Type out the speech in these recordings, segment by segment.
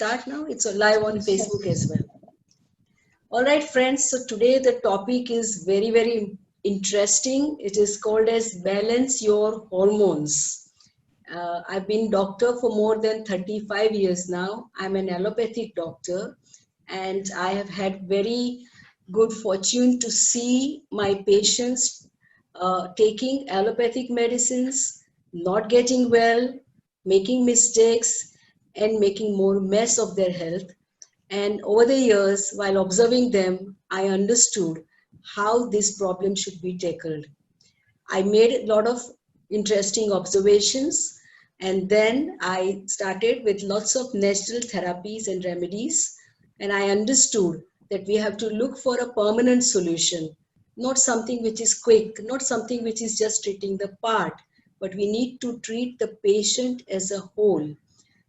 Start now. It's live on Facebook as well. All right, friends. So today the topic is very interesting. It is called as balance your hormones. I've been doctor for more than 35 years now. I'm an allopathic doctor, and I have had very good fortune to see my patients taking allopathic medicines, not getting well, making mistakes, and making more mess of their health. And over the years, while observing them, I understood how this problem should be tackled. I made a lot of interesting observations, and then I started with lots of natural therapies and remedies, and I understood that we have to look for a permanent solution, not something which is quick, not something which is just treating the part, but we need to treat the patient as a whole,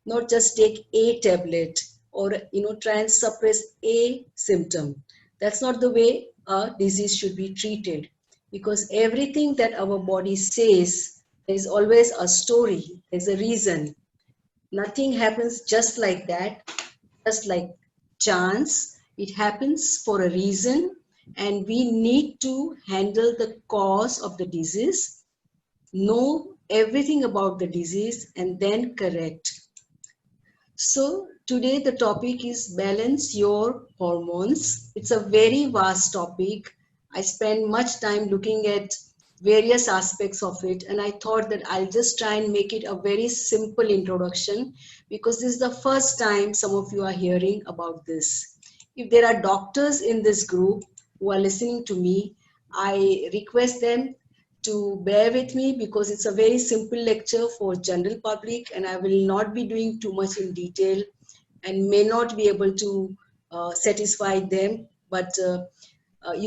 not just take a tablet or try and suppress a symptom. That's not the way a disease should be treated, because everything that our body says, there is always a story, there's a reason. Nothing happens just like that, just like chance. It happens for a reason, and we need to handle the cause of the disease, know everything about the disease, and then correct. So today the topic is balance your hormones. It's a very vast topic. I spend much time looking at various aspects of it, and I thought that I'll just try and make it a very simple introduction, because this is the first time some of you are hearing about this. If there are doctors in this group who are listening to me, I request them to bear with me, because it's a very simple lecture for general public, and I will not be doing too much in detail and may not be able to satisfy them, but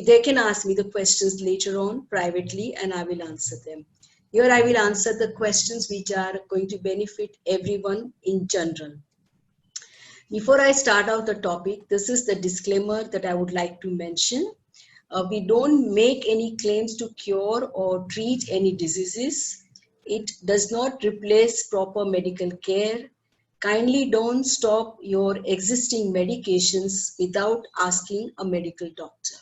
they can ask me the questions later on privately and I will answer them. Here I will answer the questions which are going to benefit everyone in general. Before I start out the topic, this is the disclaimer that I would like to mention. We don't make any claims to cure or treat any diseases. It does not replace proper medical care. Kindly don't stop your existing medications without asking a medical doctor.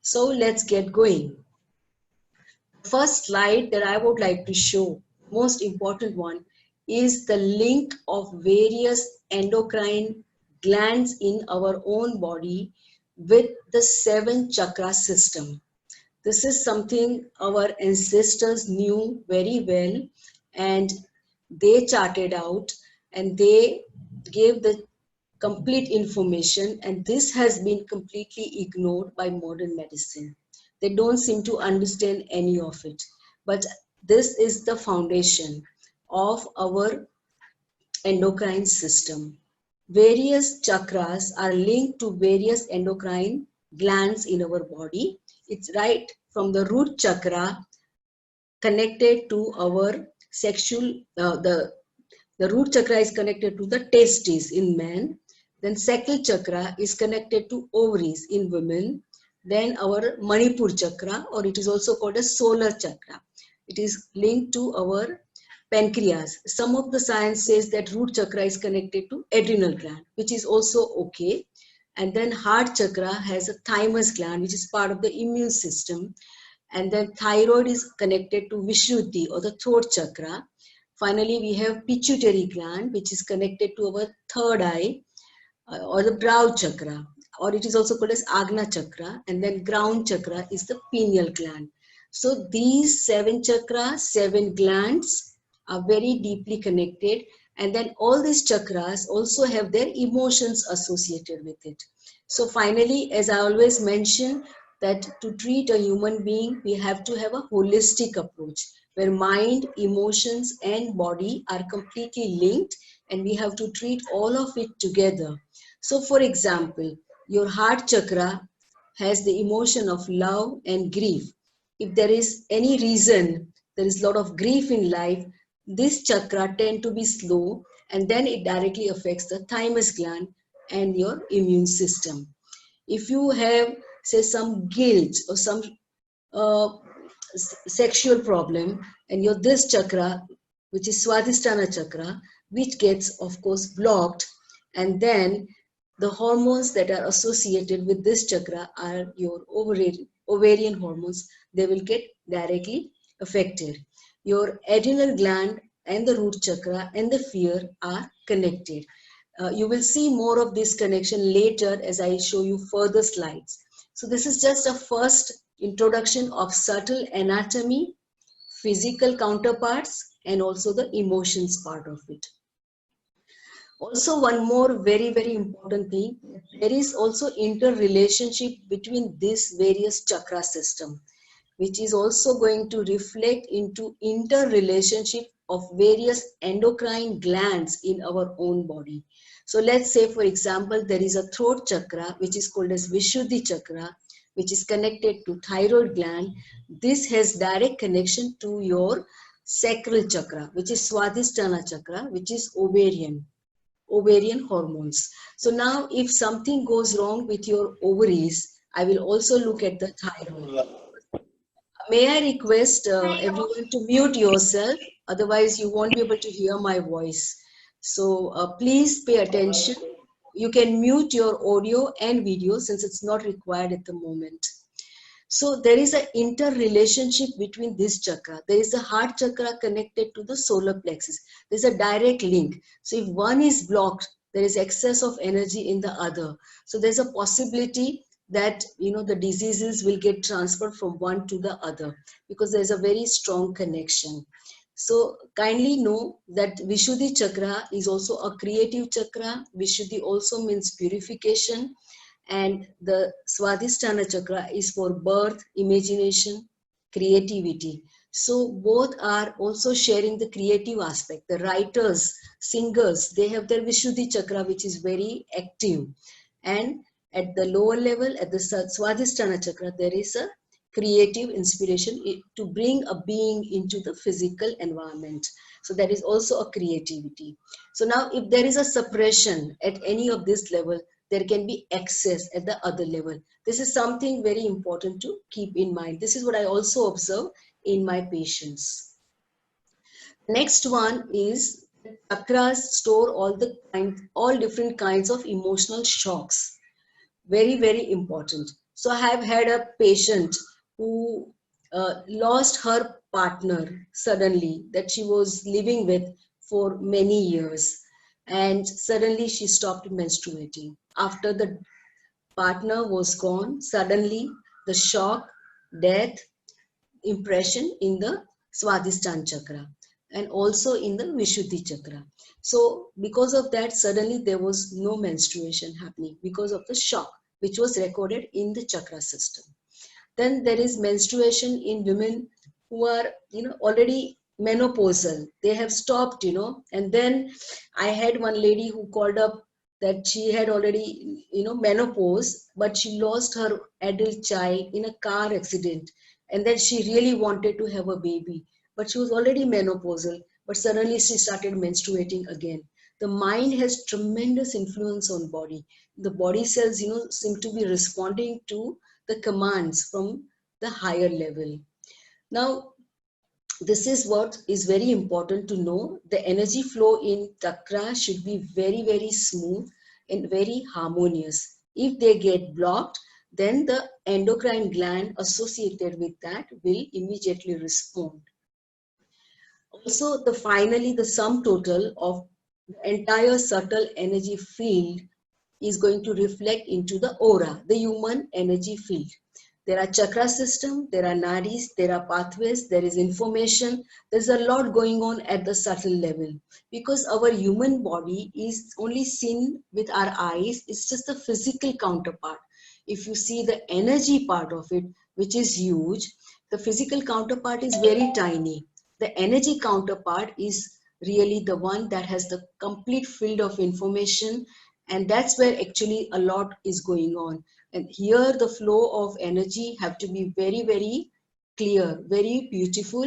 So let's get going. First slide that I would like to show, most important one, is the link of various endocrine glands in our own body with the 7 chakra system. This is something our ancestors knew very well, and they charted out and they gave the complete information, and this has been completely ignored by modern medicine. They don't seem to understand any of it, but this is the foundation of our endocrine system. Various chakras are linked to various endocrine glands in our body. It's right from the root chakra connected to our sexual, the root chakra is connected to the testes in men. Then sacral chakra is connected to ovaries in women. Then our Manipur chakra, or it is also called a solar chakra. It is linked to our pancreas. Some of the science says that root chakra is connected to adrenal gland, which is also okay. And then heart chakra has a thymus gland, which is part of the immune system. And then thyroid is connected to Vishuddhi, or the throat chakra. Finally, we have pituitary gland, which is connected to our third eye, or the brow chakra, or it is also called as Agna chakra. And then ground chakra is the pineal gland. So these 7 chakras, 7 glands are very deeply connected. And then all these chakras also have their emotions associated with it. So finally, as I always mention, that to treat a human being, we have to have a holistic approach, where mind, emotions, and body are completely linked, and we have to treat all of it together. So for example, your heart chakra has the emotion of love and grief. If there is any reason, there is a lot of grief in life, this chakra tend to be slow, and then it directly affects the thymus gland and your immune system. If you have, say, some guilt or some sexual problem, and your this chakra, which is Swadhisthana chakra, which gets of course blocked, And then the hormones that are associated with this chakra are your ovarian hormones. They will get directly affected. Your adrenal gland and the root chakra and the fear are connected. You will see more of this connection later as I show you further slides. So this is just a first introduction of subtle anatomy, physical counterparts, and also the emotions part of it. Also, one more very important thing, there is also interrelationship between these various chakra system, which is also going to reflect into interrelationship of various endocrine glands in our own body. So let's say, for example, there is a throat chakra, which is called as Vishuddhi chakra, which is connected to thyroid gland. This has direct connection to your sacral chakra, which is Swadhisthana chakra, which is ovarian hormones. So now if something goes wrong with your ovaries, I will also look at the thyroid. May I request everyone to mute yourself, otherwise you won't be able to hear my voice. So please pay attention. You can mute your audio and video since it's not required at the moment. So there is an interrelationship between this chakra. There is a heart chakra connected to the solar plexus. There's a direct link. So if one is blocked, there is excess of energy in the other. So there's a possibility that the diseases will get transferred from one to the other because there's a very strong connection. So kindly know that Vishuddhi chakra is also a creative chakra. Vishuddhi also means purification. And the Swadhisthana chakra is for birth, imagination, creativity. So both are also sharing the creative aspect. The writers, singers, they have their Vishuddhi chakra, which is very active. And at the lower level, at the Swadhisthana chakra, there is a creative inspiration to bring a being into the physical environment. So that is also a creativity. So now if there is a suppression at any of this level, there can be excess at the other level. This is something very important to keep in mind. This is what I also observe in my patients. Next one is chakras store all different kinds of emotional shocks. Very important. So I have had a patient who lost her partner suddenly that she was living with for many years, and suddenly she stopped menstruating. After the partner was gone, suddenly the shock, death, impression in the Swadhisthana chakra and also in the Vishuddhi chakra. So because of that, suddenly there was no menstruation happening because of the shock which was recorded in the chakra system. Then there is menstruation in women who are already menopausal. They have stopped, and then I had one lady who called up that she had already menopause, but she lost her adult child in a car accident, and then she really wanted to have a baby, but she was already menopausal, but suddenly she started menstruating again. The mind has tremendous influence on body. The body cells seem to be responding to the commands from the higher level. Now, this is what is very important to know. The energy flow in chakra should be very smooth and very harmonious. If they get blocked, then the endocrine gland associated with that will immediately respond. Also, finally, the sum total of the entire subtle energy field is going to reflect into the aura, the human energy field. There are chakra system, there are nadis, there are pathways, there is information. There's a lot going on at the subtle level because our human body is only seen with our eyes. It's just the physical counterpart. If you see the energy part of it, which is huge, the physical counterpart is very tiny. The energy counterpart is really the one that has the complete field of information, and that's where actually a lot is going on. And here the flow of energy have to be very clear, very beautiful,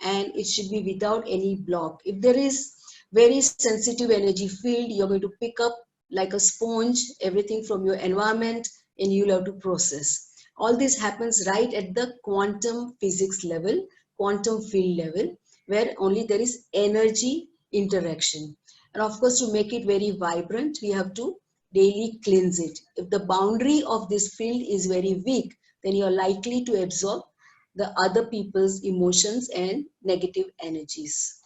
and it should be without any block. If there is very sensitive energy field, you're going to pick up like a sponge everything from your environment and you'll have to process. All this happens right at the quantum physics level, quantum field level, where only there is energy interaction. And of course, to make it very vibrant, we have to daily cleanse it. If the boundary of this field is very weak, then you're likely to absorb the other people's emotions and negative energies.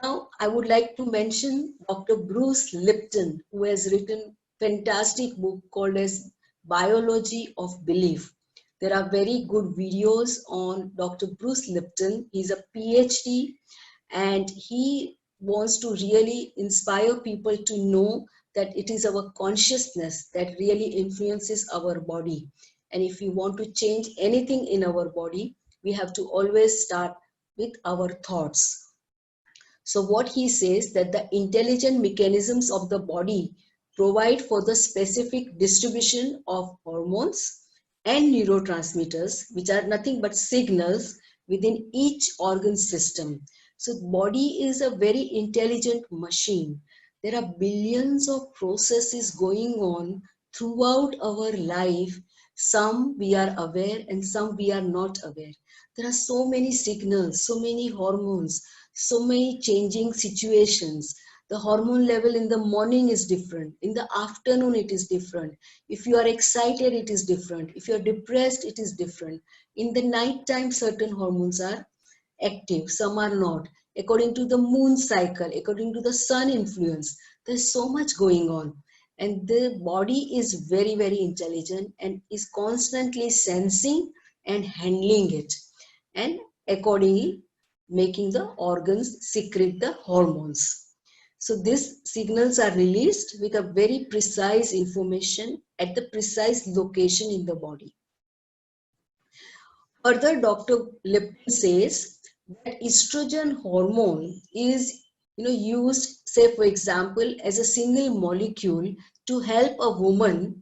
Now, I would like to mention Dr. Bruce Lipton, who has written a fantastic book called as Biology of Belief. There are very good videos on Dr. Bruce Lipton. He's a PhD and he wants to really inspire people to know that it is our consciousness that really influences our body. And if we want to change anything in our body, we have to always start with our thoughts. So what he says that the intelligent mechanisms of the body provide for the specific distribution of hormones and neurotransmitters, which are nothing but signals within each organ system. So body is a very intelligent machine. There are billions of processes going on throughout our life. Some we are aware and some we are not aware. There are so many signals, so many hormones, so many changing situations. The hormone level in the morning is different. In the afternoon, it is different. If you are excited, it is different. If you are depressed, it is different. In the night time, certain hormones are active, some are not. According to the moon cycle, according to the sun influence, there's so much going on. And the body is very, very intelligent and is constantly sensing and handling it. And accordingly, making the organs secrete the hormones. So these signals are released with a very precise information at the precise location in the body. Further, Dr. Lipton says that estrogen hormone is used, say for example, as a single molecule to help a woman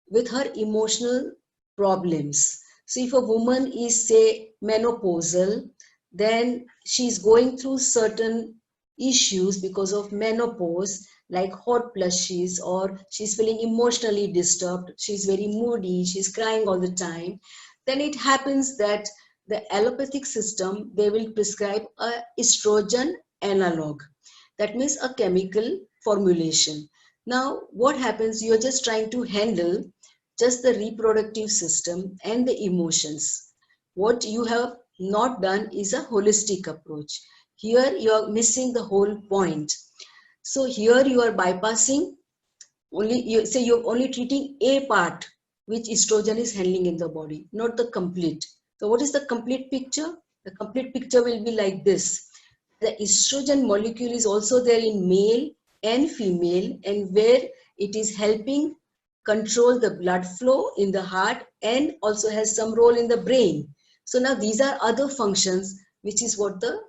with her emotional problems. So if a woman is, say, menopausal, then she's going through certain issues because of menopause, like hot flushes, or she's feeling emotionally disturbed, she's very moody, she's crying all the time, then it happens that the allopathic system, they will prescribe a estrogen analog. That means a chemical formulation. Now, what happens, you're just trying to handle just the reproductive system and the emotions. What you have not done is a holistic approach. Here you are missing the whole point. So here you are bypassing only, you're only treating a part which estrogen is handling in the body, not the complete. So what is the complete picture? The complete picture will be like this. The estrogen molecule is also there in male and female, and where it is helping control the blood flow in the heart and also has some role in the brain. So now these are other functions, which is what the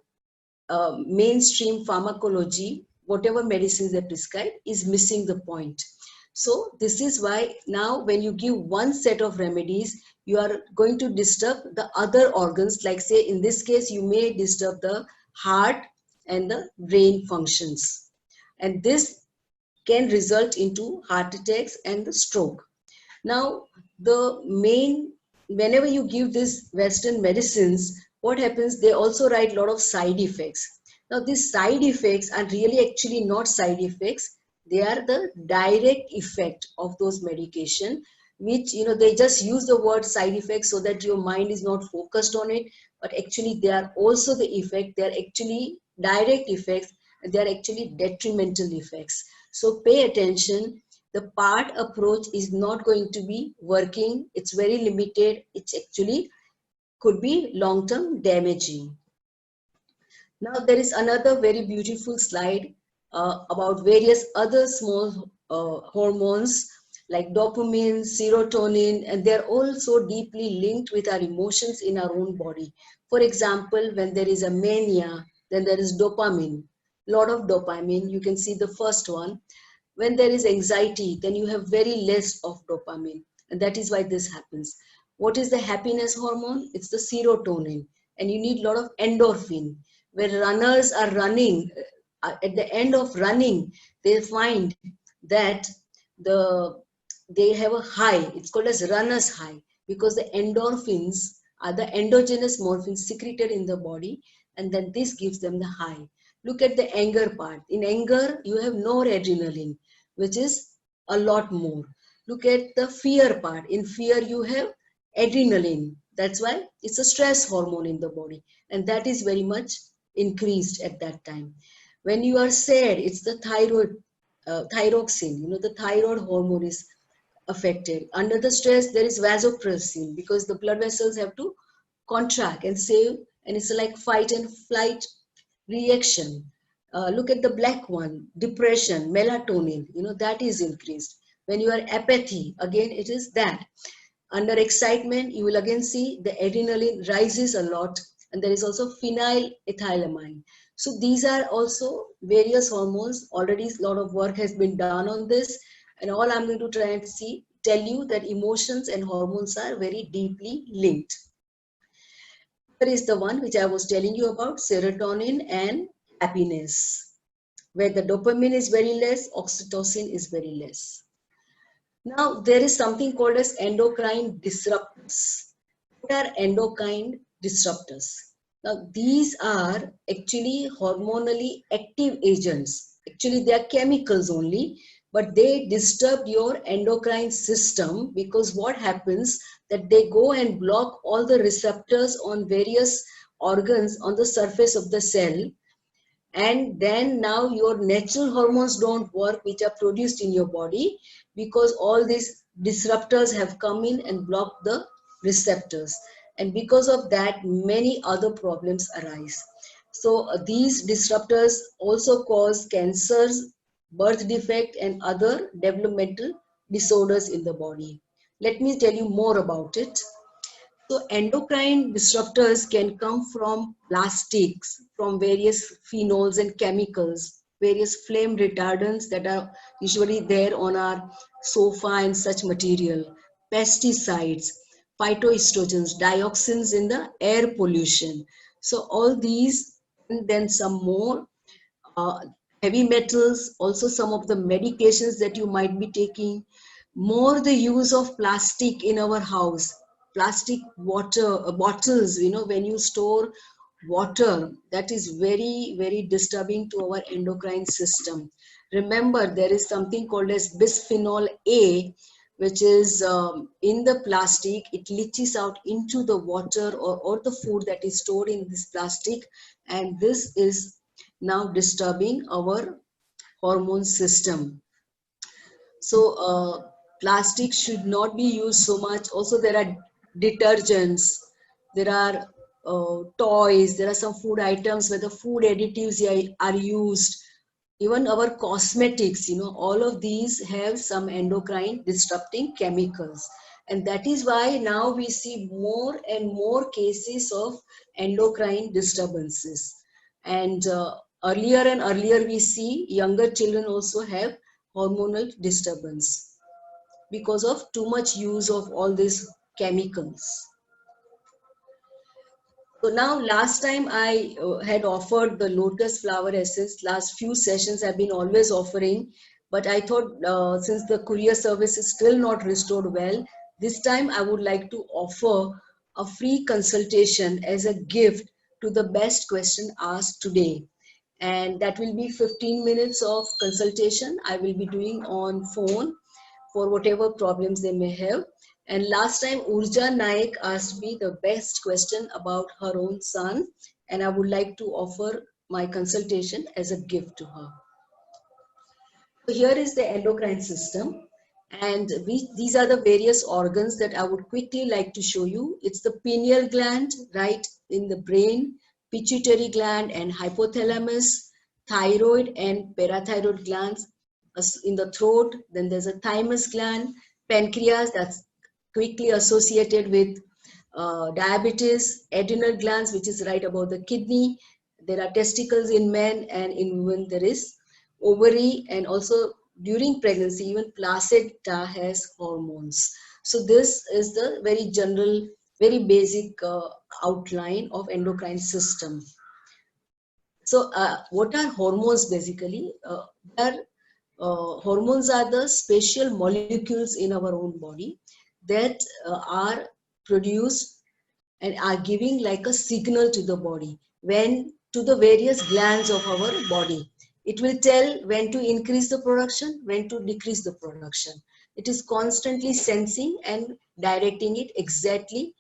mainstream pharmacology, whatever medicines they prescribe, is missing the point. So this is why now when you give one set of remedies, you are going to disturb the other organs, like say in this case, you may disturb the heart and the brain functions. And this can result into heart attacks and the stroke. Now, the main, whenever you give these Western medicines, what happens, they also write a lot of side effects. Now, these side effects are really actually not side effects. They are the direct effect of those medication, which, they just use the word side effects so that your mind is not focused on it. But actually, they are also the effect. They are actually direct effects. They are actually detrimental effects. So pay attention. The part approach is not going to be working. It's very limited. It's actually could be long-term damaging. Now there is another very beautiful slide about various other small hormones like dopamine, serotonin, and they're also deeply linked with our emotions in our own body. For example, when there is a mania, then there is dopamine, lot of dopamine. You can see the first one. When there is anxiety, then you have very less of dopamine. And that is why this happens. What is the happiness hormone? It's the serotonin. And you need a lot of endorphin. When runners are running, at the end of running, they find that they have a high. It's called as runner's high, because the endorphins are the endogenous morphines secreted in the body, and then this gives them the high. Look at the anger part. In anger, you have noradrenaline, which is a lot more. Look at the fear part. In fear, you have adrenaline. That's why it's a stress hormone in the body. And that is very much increased at that time. When you are sad, it's the thyroxine. The thyroid hormone is affected. Under the stress, there is vasopressin because the blood vessels have to contract and save, and it's like fight and flight reaction. Look at the black one, depression, melatonin, that is increased. When you are apathy, again, it is that. Under excitement, you will again see the adrenaline rises a lot, and there is also phenylethylamine. So these are also various hormones. Already a lot of work has been done on this, and all I'm going to try and tell you that emotions and hormones are very deeply linked. Here is the one which I was telling you about, serotonin and happiness, where the dopamine is very less, oxytocin is very less. Now, there is something called as endocrine disruptors. What are endocrine disruptors? Now, these are actually hormonally active agents. Actually, they are chemicals only, but they disturb your endocrine system because what happens that they go and block all the receptors on various organs on the surface of the cell, and then now your natural hormones don't work which are produced in your body because all these disruptors have come in and blocked the receptors, and because of that many other problems arise. So these disruptors also cause cancers, birth defect, and other developmental disorders in the body. Let me tell you more about it. So endocrine disruptors can come from plastics, from various phenols and chemicals, various flame retardants that are usually there on our sofa and such material, pesticides, phytoestrogens, dioxins in the air pollution. So all these and then some more uh, heavy metals, also some of the medications that you might be taking, more the use of plastic in our house, plastic water bottles, when you store water, that is very, very disturbing to our endocrine system. Remember, there is something called as bisphenol A, which is in the plastic. It leaches out into the water or the food that is stored in this plastic, and this is now disturbing our hormone system. So plastic should not be used so much. Also, there are detergents, there are toys, there are some food items where the food additives are used. Even our cosmetics, all of these have some endocrine disrupting chemicals. And that is why now we see more and more cases of endocrine disturbances. And earlier and earlier we see younger children also have hormonal disturbance because of too much use of all these chemicals. So now last time I had offered the lotus flower essence. Last few sessions I've been always offering, but I thought since the courier service is still not restored well, this time I would like to offer a free consultation as a gift to the best question asked today. And that will be 15 minutes of consultation I will be doing on phone for whatever problems they may have. And last time Urja Naik asked me the best question about her own son, and I would like to offer my consultation as a gift to her. So here is the endocrine system, and these are the various organs that I would quickly like to show you. It's the pineal gland right in the brain, pituitary gland and hypothalamus, thyroid and parathyroid glands in the throat. Then there's a thymus gland, pancreas that's quickly associated with diabetes, adrenal glands, which is right above the kidney. There are testicles in men, and in women there is ovary, and also during pregnancy, even placenta has hormones. So this is the very general, very basic outline of endocrine system. So what are hormones basically? Hormones are the special molecules in our own body that are produced and are giving like a signal to the body when to the various glands of our body. It will tell when to increase the production, when to decrease the production. It is constantly sensing and directing it exactly.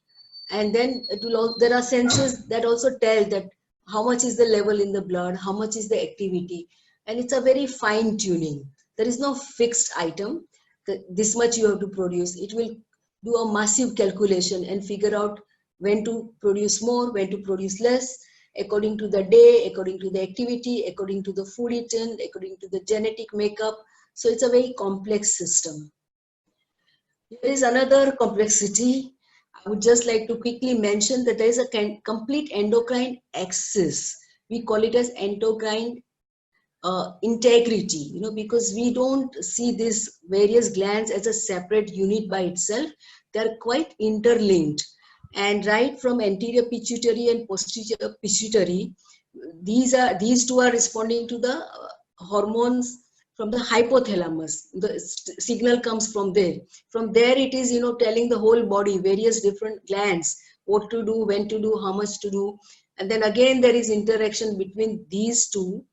And then there are sensors that also tell that how much is the level in the blood, how much is the activity. And it's a very fine tuning. There is no fixed item. This much you have to produce. It will do a massive calculation and figure out when to produce more, when to produce less, according to the day, according to the activity, according to the food eaten, according to the genetic makeup. So it's a very complex system. There is another complexity. I would just like to quickly mention that there is a complete endocrine axis. We call it as endocrine integrity, because we don't see these various glands as a separate unit by itself. They're quite interlinked. And right from anterior pituitary and posterior pituitary, these two are responding to the hormones from the hypothalamus. The signal comes from there. From there, it is telling the whole body, various different glands, what to do, when to do, how much to do. And then again, there is interaction between these two,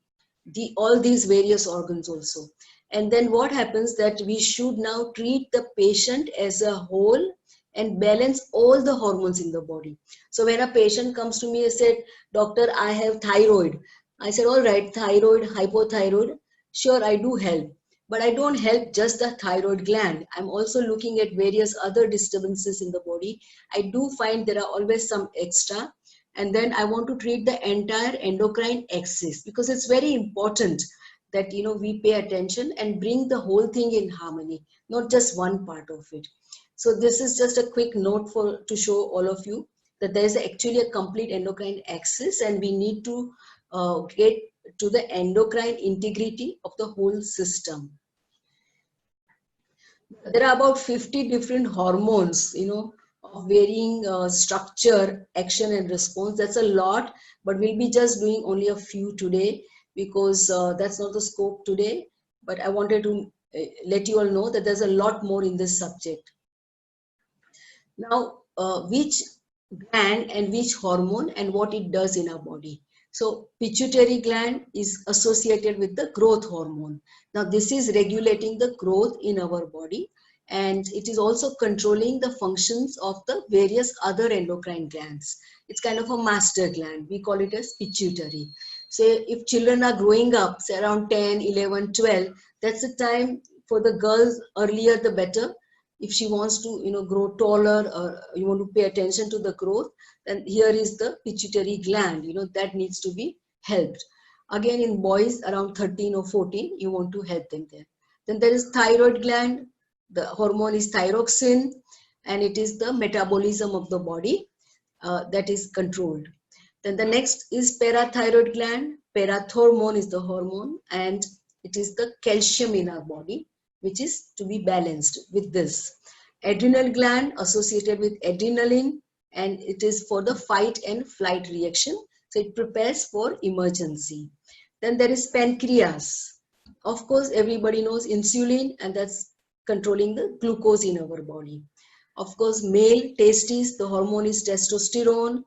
all these various organs also. And then what happens that we should now treat the patient as a whole and balance all the hormones in the body. So when a patient comes to me and said, doctor, I have thyroid. I said, all right, thyroid, hypothyroid, sure, I do help. But I don't help just the thyroid gland. I'm also looking at various other disturbances in the body. I do find there are always some extra. And then I want to treat the entire endocrine axis, because it's very important that we pay attention and bring the whole thing in harmony, not just one part of it. So this is just a quick note to show all of you that there is actually a complete endocrine axis, and we need to get to the endocrine integrity of the whole system. There are about 50 different hormones, of varying structure, action and response. That's a lot, but we'll be just doing only a few today, because that's not the scope today. But I wanted to let you all know that there's a lot more in this subject. Now, which gland and which hormone and what it does in our body. So pituitary gland is associated with the growth hormone. Now this is regulating the growth in our body, and it is also controlling the functions of the various other endocrine glands. It's kind of a master gland. We call it as pituitary. So if children are growing up, say around 10, 11, 12, that's the time for the girls, earlier the better. If she wants to grow taller, or you want to pay attention to the growth, then here is the pituitary gland that needs to be helped. Again, in boys around 13 or 14, you want to help them there. Then there is thyroid gland. The hormone is thyroxine, and it is the metabolism of the body that is controlled. Then the next is parathyroid gland. Parathormone is the hormone, and it is the calcium in our body, which is to be balanced with this. Adrenal gland associated with adrenaline, and it is for the fight and flight reaction. So it prepares for emergency. Then there is pancreas. Of course, everybody knows insulin, and that's controlling the glucose in our body. Of course, male testes, the hormone is testosterone.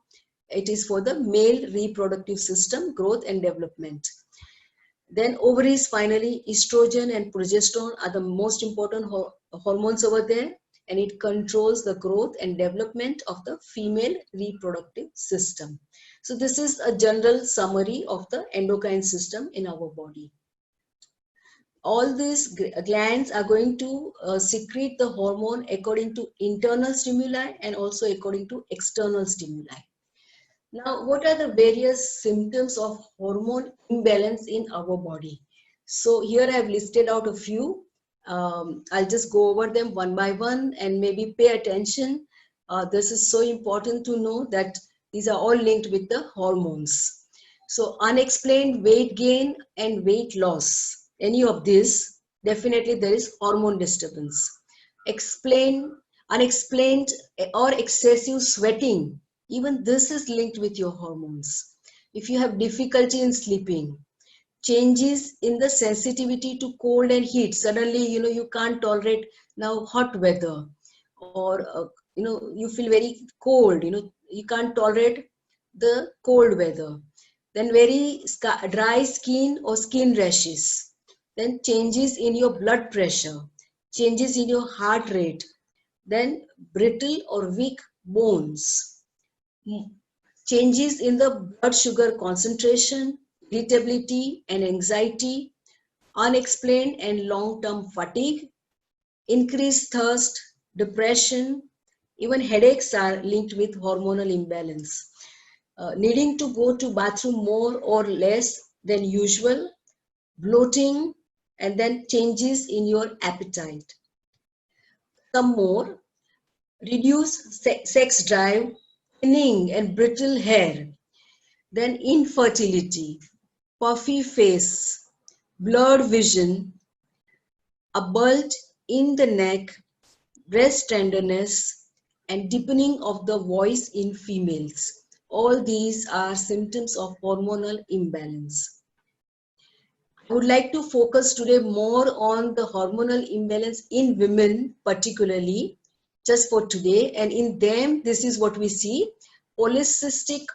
It is for the male reproductive system, growth and development. Then ovaries, finally, estrogen and progesterone are the most important hormones over there, and it controls the growth and development of the female reproductive system. So this is a general summary of the endocrine system in our body. All these glands are going to secrete the hormone according to internal stimuli and also according to external stimuli. Now, what are the various symptoms of hormone imbalance in our body? So here I have listed out a few. I'll just go over them one by one and maybe pay attention. This is so important to know that these are all linked with the hormones. So unexplained weight gain and weight loss, any of this, definitely there is hormone disturbance. Unexplained or excessive sweating, even this is linked with your hormones. If you have difficulty in sleeping, changes in the sensitivity to cold and heat, suddenly you can't tolerate now hot weather, or you feel very cold, you can't tolerate the cold weather. then very dry skin or skin rashes, then changes in your blood pressure, changes in your heart rate, then brittle or weak bones, changes in the blood sugar concentration, irritability and anxiety, unexplained and long-term fatigue, increased thirst, depression, even headaches are linked with hormonal imbalance. Needing to go to bathroom more or less than usual, bloating, and then changes in your appetite. Some more, reduced sex drive, thinning and brittle hair, then infertility, puffy face, blurred vision, a bulge in the neck, breast tenderness, and deepening of the voice in females. All these are symptoms of hormonal imbalance. I would like to focus today more on the hormonal imbalance in women, particularly, just for today. And in them, this is what we see: polycystic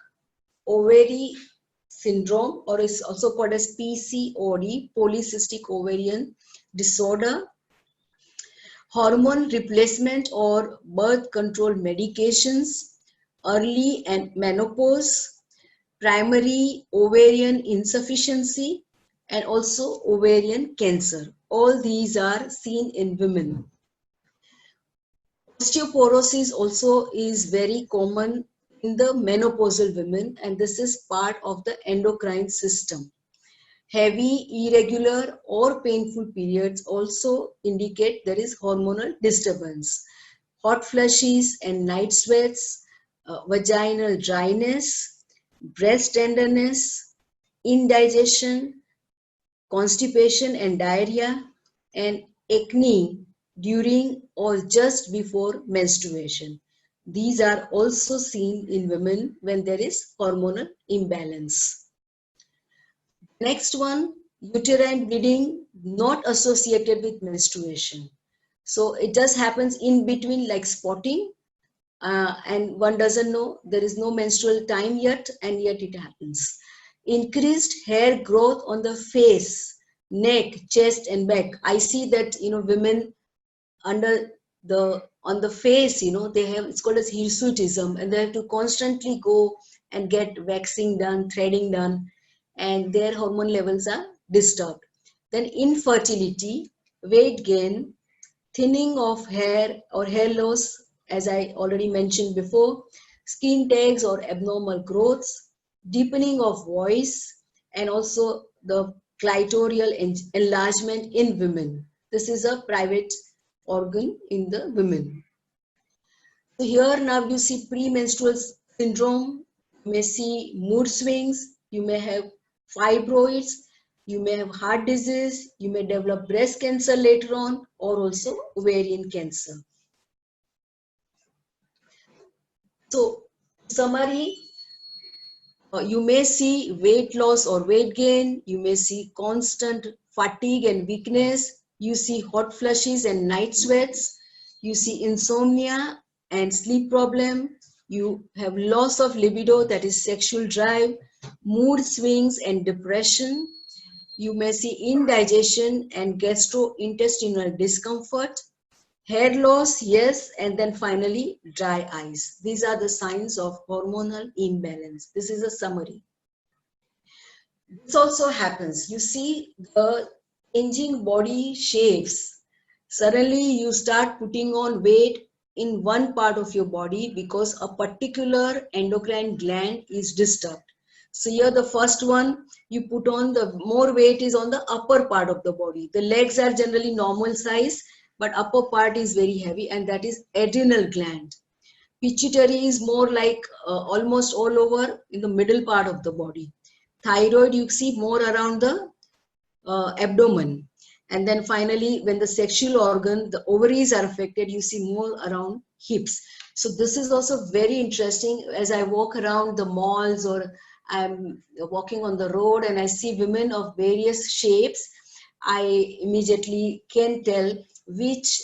ovary syndrome, or is also called as PCOD, polycystic ovarian disorder, hormone replacement or birth control medications, early and menopause, primary ovarian insufficiency, and also ovarian cancer. All these are seen in women. Osteoporosis also is very common in the menopausal women, and this is part of the endocrine system. Heavy, irregular or painful periods also indicate there is hormonal disturbance. Hot flushes and night sweats, vaginal dryness, breast tenderness, indigestion, constipation and diarrhea, and acne during or just before menstruation. These are also seen in women when there is hormonal imbalance. Next one, uterine bleeding not associated with menstruation. So it just happens in between, like spotting, and one doesn't know, there is no menstrual time yet, and yet it happens. Increased hair growth on the face, neck, chest and back. I see that, women under on the face, they have, it's called as hirsutism, and they have to constantly go and get waxing done, threading done, and their hormone levels are disturbed. Then infertility, weight gain, thinning of hair or hair loss, as I already mentioned before, skin tags or abnormal growths, deepening of voice, and also the clitoral enlargement in women. This is a private organ in the women. So here now you see premenstrual syndrome, you may see mood swings, you may have fibroids, you may have heart disease, you may develop breast cancer later on, or also ovarian cancer. So, summary, you may see weight loss or weight gain, you may see constant fatigue and weakness, you see hot flushes and night sweats, you see insomnia and sleep problem, you have loss of libido, that is sexual drive, mood swings and depression, you may see indigestion and gastrointestinal discomfort, hair loss, yes, and then finally dry eyes. These are the signs of hormonal imbalance. This is a summary. This also happens. You see the changing body shapes. Suddenly you start putting on weight in one part of your body because a particular endocrine gland is disturbed. So here the first one, you put on, the more weight is on the upper part of the body. The legs are generally normal size, but upper part is very heavy, and that is adrenal gland. Pituitary is more like almost all over in the middle part of the body. Thyroid you see more around the abdomen. And then finally, when the sexual organ, the ovaries are affected, you see more around hips. So this is also very interesting. As I walk around the malls or I'm walking on the road and I see women of various shapes, I immediately can tell which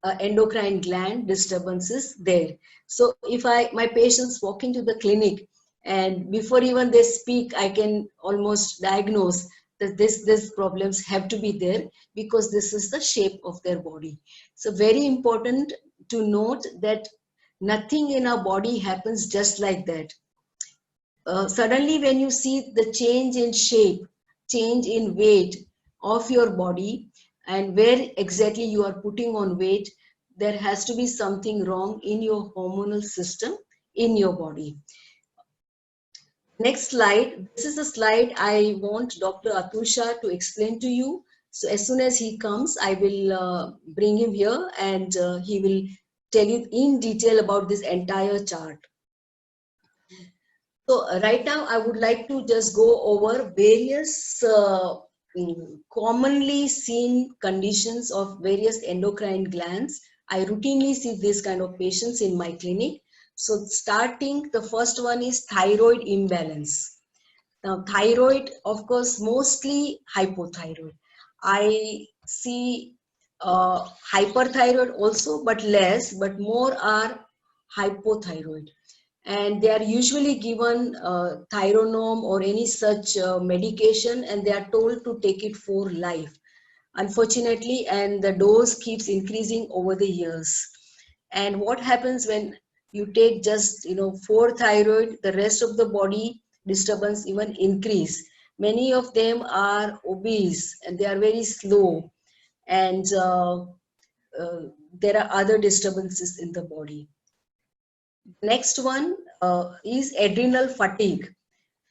endocrine gland disturbance is there. So if my patients walk into the clinic And before even they speak, I can almost diagnose that this problems have to be there, because this is the shape of their body. So very important to note that nothing in our body happens just like that. Suddenly when you see the change in shape, change in weight of your body, and where exactly you are putting on weight, there has to be something wrong in your hormonal system in your body. Next slide. This is a slide I want Dr. Atul Shah to explain to you. So as soon as he comes, I will bring him here, and he will tell you in detail about this entire chart. So right now I would like to just go over various commonly seen conditions of various endocrine glands. I routinely see this kind of patients in my clinic. So starting, the first one is thyroid imbalance. Now thyroid, of course, mostly hypothyroid. I see hyperthyroid also, but less, but more are hypothyroid. And they are usually given Thyronome or any such medication, and they are told to take it for life, unfortunately, and the dose keeps increasing over the years. And what happens when you take just for thyroid, the rest of the body disturbance even increase. Many of them are obese and they are very slow, and there are other disturbances in the body. Next one is adrenal fatigue.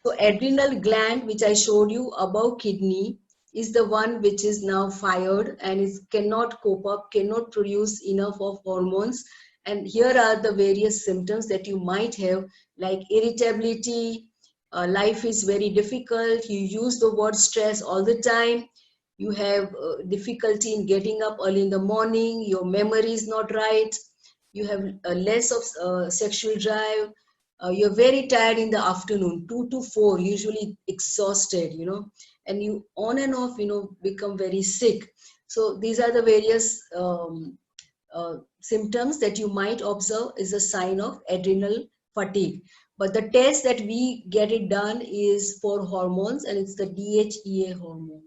So adrenal gland, which I showed you above kidney, is the one which is now fired and it cannot cope up, cannot produce enough of hormones. And here are the various symptoms that you might have, like irritability, life is very difficult, you use the word stress all the time, you have difficulty in getting up early in the morning, your memory is not right, you have less of sexual drive, you're very tired in the afternoon, 2 to 4, usually exhausted, and you on and off, become very sick. So these are the various symptoms that you might observe is a sign of adrenal fatigue. But the test that we get it done is for hormones, and it's the DHEA hormone.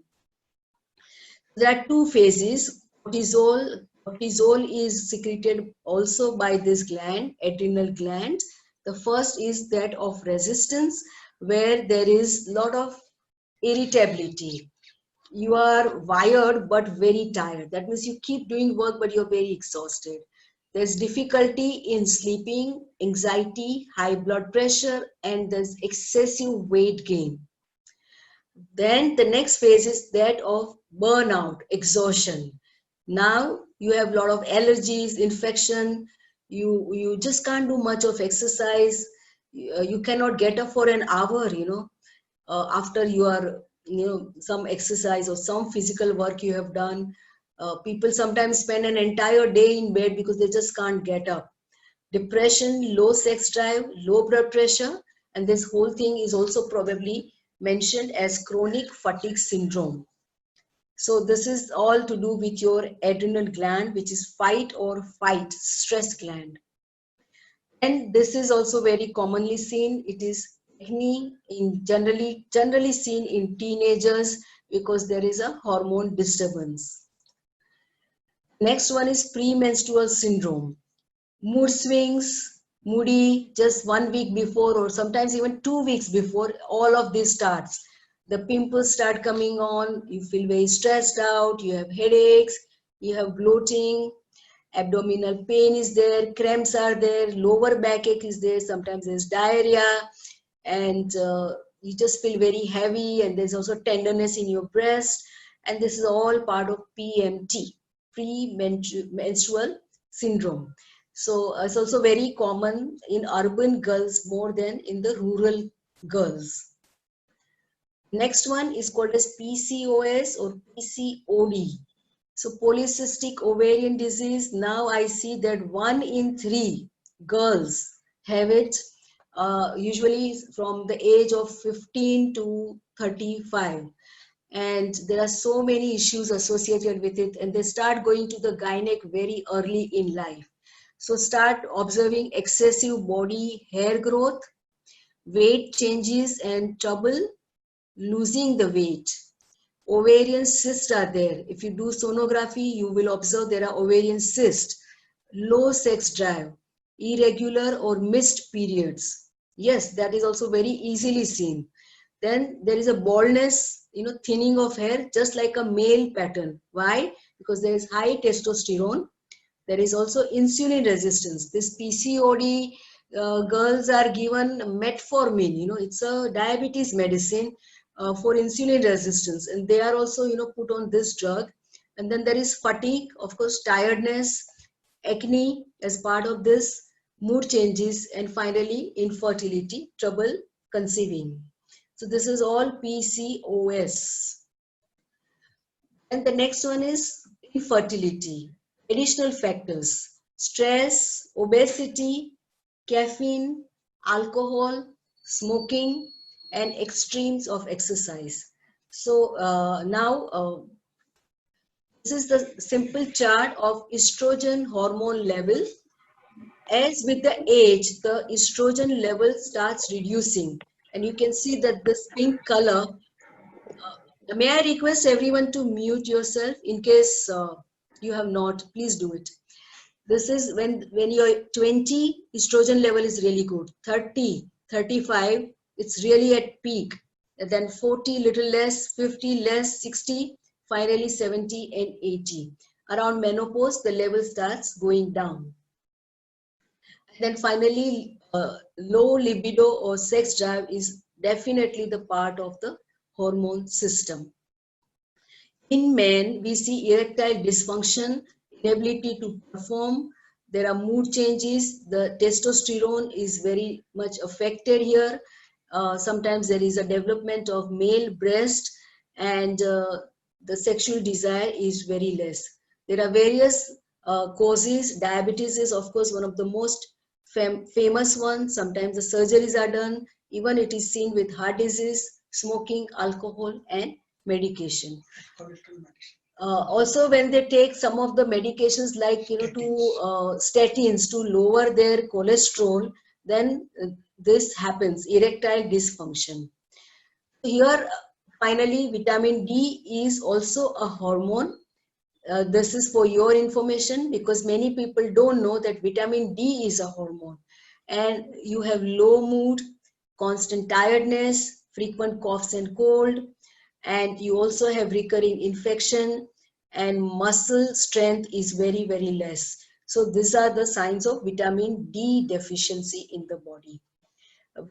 There are two phases. Cortisol is secreted also by this gland, adrenal gland. The first is that of resistance, where there is a lot of irritability. You are wired but very tired. That means you keep doing work but you're very exhausted. There's difficulty in sleeping, anxiety, high blood pressure, and there's excessive weight gain. Then the next phase is that of burnout, exhaustion. Now you have a lot of allergies, infection, you just can't do much of exercise, you cannot get up for an hour, after you are, some exercise or some physical work you have done. People sometimes spend an entire day in bed because they just can't get up. Depression, low sex drive, low blood pressure, and this whole thing is also probably mentioned as chronic fatigue syndrome. So this is all to do with your adrenal gland, which is fight or fight stress gland. And this is also very commonly seen. It is acne in generally seen in teenagers because there is a hormone disturbance. Next one is premenstrual syndrome. Mood swings, moody just 1 week before or sometimes even 2 weeks before all of this starts. The pimples start coming on, you feel very stressed out, you have headaches, you have bloating, abdominal pain is there, cramps are there, lower backache is there, sometimes there's diarrhea, and you just feel very heavy, and there's also tenderness in your breast, and this is all part of PMT, premenstrual syndrome. So it's also very common in urban girls more than in the rural girls. Next one is called as PCOS or PCOD. So polycystic ovarian disease, now I see that 1 in 3 girls have it, usually from the age of 15 to 35. And there are so many issues associated with it, and they start going to the gynec very early in life. So start observing excessive body hair growth, weight changes and trouble losing the weight. Ovarian cysts are there. If you do sonography, you will observe there are ovarian cysts, low sex drive, irregular or missed periods. Yes, that is also very easily seen. Then there is a baldness, thinning of hair, just like a male pattern. Why? Because there is high testosterone. There is also insulin resistance. This PCOD girls are given metformin. It's a diabetes medicine for insulin resistance, and they are also put on this drug. And then there is fatigue, of course, tiredness, acne as part of this, mood changes, and finally infertility, trouble conceiving. So this is all PCOS. And the next one is infertility. Additional factors: stress, obesity, caffeine, alcohol, smoking, and extremes of exercise. So now this is the simple chart of estrogen hormone level. As with the age, the estrogen level starts reducing, and you can see that this pink color. May I request everyone to mute yourself in case you have not, please do it. This is when you're 20, estrogen level is really good. 30, 35, it's really at peak. And then 40, little less, 50 less, 60, finally 70 and 80. Around menopause, the level starts going down. And then finally, low libido or sex drive is definitely the part of the hormone system. In men, we see erectile dysfunction, inability to perform. There are mood changes. The testosterone is very much affected here. Sometimes there is a development of male breast, and the sexual desire is very less. There are various causes. Diabetes is, of course, one of the most famous ones. Sometimes the surgeries are done. Even it is seen with heart disease, smoking, alcohol, and medication. Also, when they take some of the medications like statins to lower their cholesterol, then this happens, erectile dysfunction. Here, finally, vitamin D is also a hormone. This is for your information, because many people don't know that vitamin D is a hormone. And you have low mood, constant tiredness, frequent coughs and cold, and you also have recurring infection, and muscle strength is very, very less. So these are the signs of vitamin D deficiency in the body.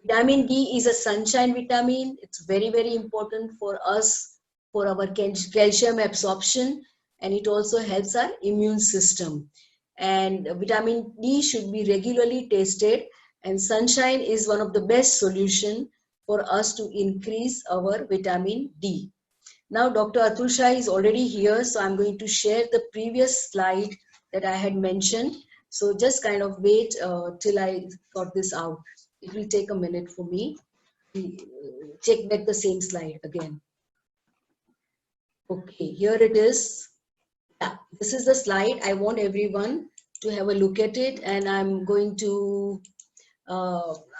Vitamin D is a sunshine vitamin. It's very, very important for us, for our calcium absorption, and it also helps our immune system. And vitamin D should be regularly tasted, and sunshine is one of the best solution for us to increase our vitamin D. Now Dr. Atul Shah is already here, so I'm going to share the previous slide that I had mentioned. So just kind of wait till I sort this out. It will take a minute for me. Check back the same slide again. Okay, here it is. Yeah, this is the slide. I want everyone to have a look at it, and I'm going to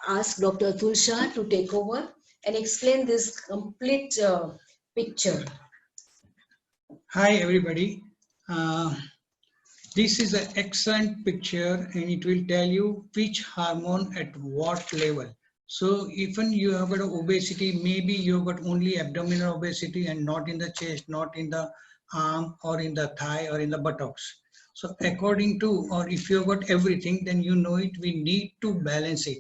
ask Dr. Atul Shah to take over and explain this complete picture. Hi everybody. This is an excellent picture, and it will tell you which hormone at what level. So even you have got obesity, maybe you have got only abdominal obesity and not in the chest, not in the arm or in the thigh or in the buttocks. So according to, or if you have got everything, then you know it, we need to balance it.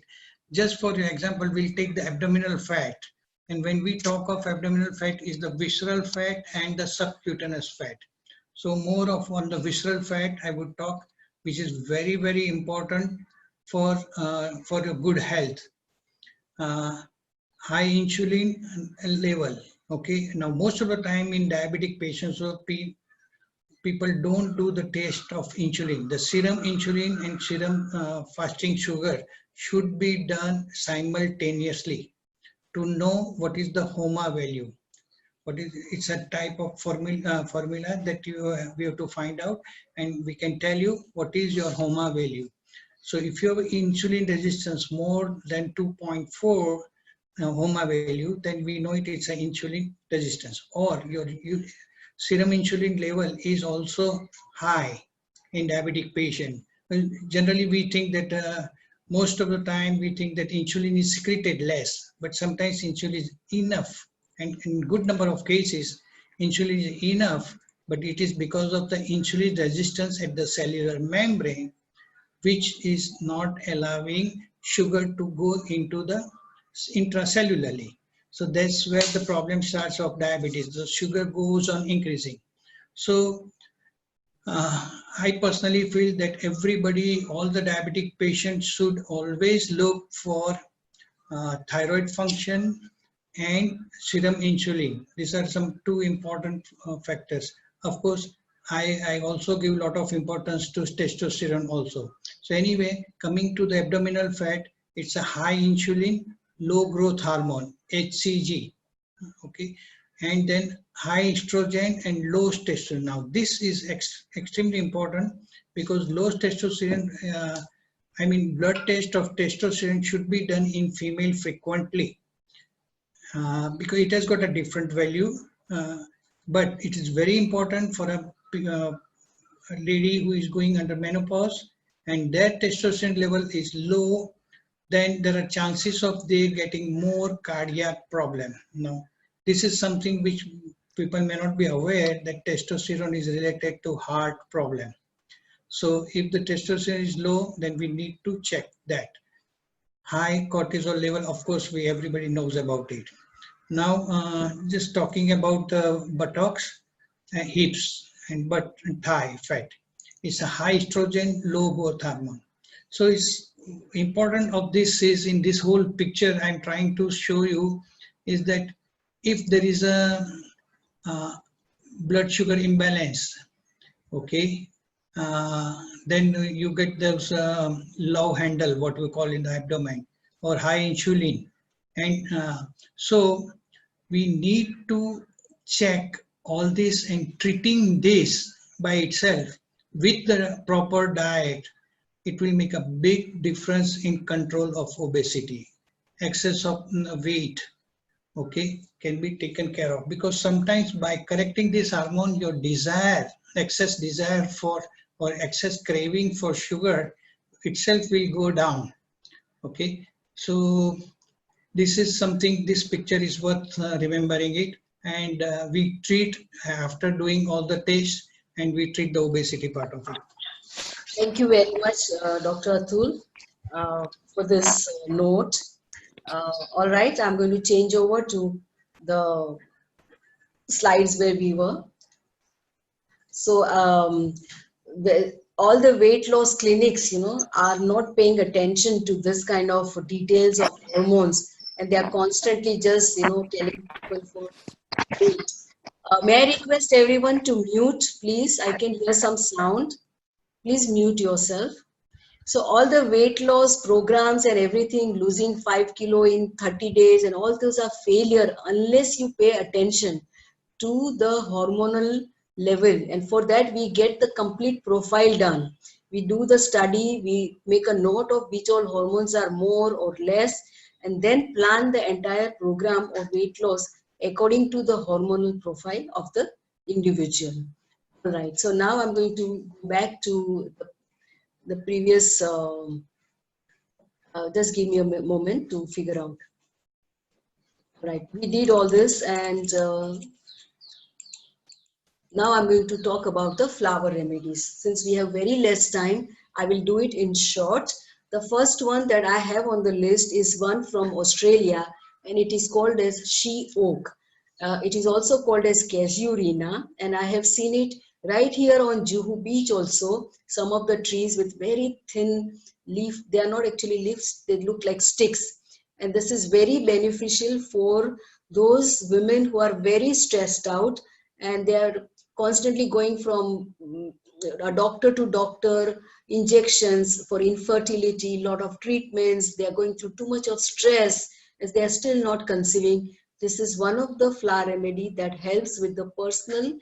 Just for example, we'll take the abdominal fat. And when we talk of abdominal fat, is the visceral fat and the subcutaneous fat. So more of on the visceral fat I would talk, which is very, very important for your good health. High insulin level. Okay, now most of the time in diabetic patients, so people don't do the test of insulin. The serum insulin and serum fasting sugar should be done simultaneously to know what is the HOMA value. It's a type of formula that we have to find out, and we can tell you what is your HOMA value. So if you have insulin resistance more than 2.4 HOMA value, then we know it's an insulin resistance. Or your serum insulin level is also high in diabetic patient. Well, generally we think that most of the time we think that insulin is secreted less, but sometimes insulin is enough. And in good number of cases, insulin is enough, but it is because of the insulin resistance at the cellular membrane, which is not allowing sugar to go into the intracellularly. So that's where the problem starts of diabetes. The sugar goes on increasing. So I personally feel that everybody, all the diabetic patients should always look for thyroid function and serum insulin. These are some two important factors. Of course, I also give a lot of importance to testosterone also. So anyway, coming to the abdominal fat, it's a high insulin, low growth hormone, HCG, okay, and then high estrogen and low testosterone. Now this is extremely important because low testosterone, I mean blood test of testosterone should be done in female frequently because it has got a different value, but it is very important for a lady who is going under menopause and their testosterone level is low, then there are chances of they getting more cardiac problem. Now, this is something which people may not be aware that testosterone is related to heart problem. So if the testosterone is low, then we need to check that. High cortisol level, of course, everybody knows about it. Now, just talking about the buttocks, hips, and butt and thigh fat. It's a high estrogen, low growth hormone. So it's important of this is in this whole picture I'm trying to show you is that if there is a blood sugar imbalance, okay, then you get those love handle, what we call in the abdomen, or high insulin. And so we need to check all this, and treating this by itself with the proper diet, it will make a big difference in control of obesity. Excess of weight, okay, can be taken care of, because sometimes by correcting this hormone, your desire, excess desire for or excess craving for sugar itself will go down. Okay, so this is something, this picture is worth remembering it, and we treat after doing all the tests, and we treat the obesity part of it. Thank you very much, Dr. Atul, for this note. All right, I'm going to change over to the slides where we were. So all the weight loss clinics, are not paying attention to this kind of details of hormones, and they are constantly just, telling people for weight. May I request everyone to mute, please? I can hear some sound. Please mute yourself. So all the weight loss programs and everything, losing 5 kilo in 30 days, and all those are failure unless you pay attention to the hormonal level. And for that, we get the complete profile done. We do the study, we make a note of which all hormones are more or less, and then plan the entire program of weight loss according to the hormonal profile of the individual. All right, so now I'm going to go back to the previous, just give me a moment to figure out. Right, we did all this, and now I'm going to talk about the flower remedies. Since we have very less time, I will do it in short. The first one that I have on the list is one from Australia, and it is called as she oak. It is also called as casuarina, and I have seen it right here on Juhu Beach also. Some of the trees with very thin leaf, they are not actually leaves, they look like sticks. And this is very beneficial for those women who are very stressed out and they are constantly going from a doctor to doctor, injections for infertility, lot of treatments. They are going through too much of stress as they are still not conceiving. This is one of the flower remedy that helps with the personal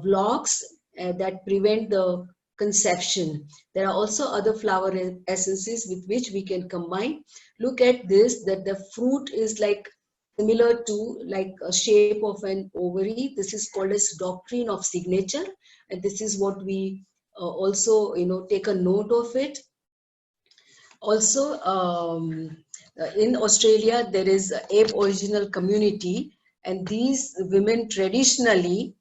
blocks that prevent the conception. There are also other flower essences with which we can combine. Look at this, that the fruit is like similar to like a shape of an ovary. This is called as doctrine of signature, and this is what we also take a note of it. Also, in Australia, there is a Aboriginal community, and these women traditionally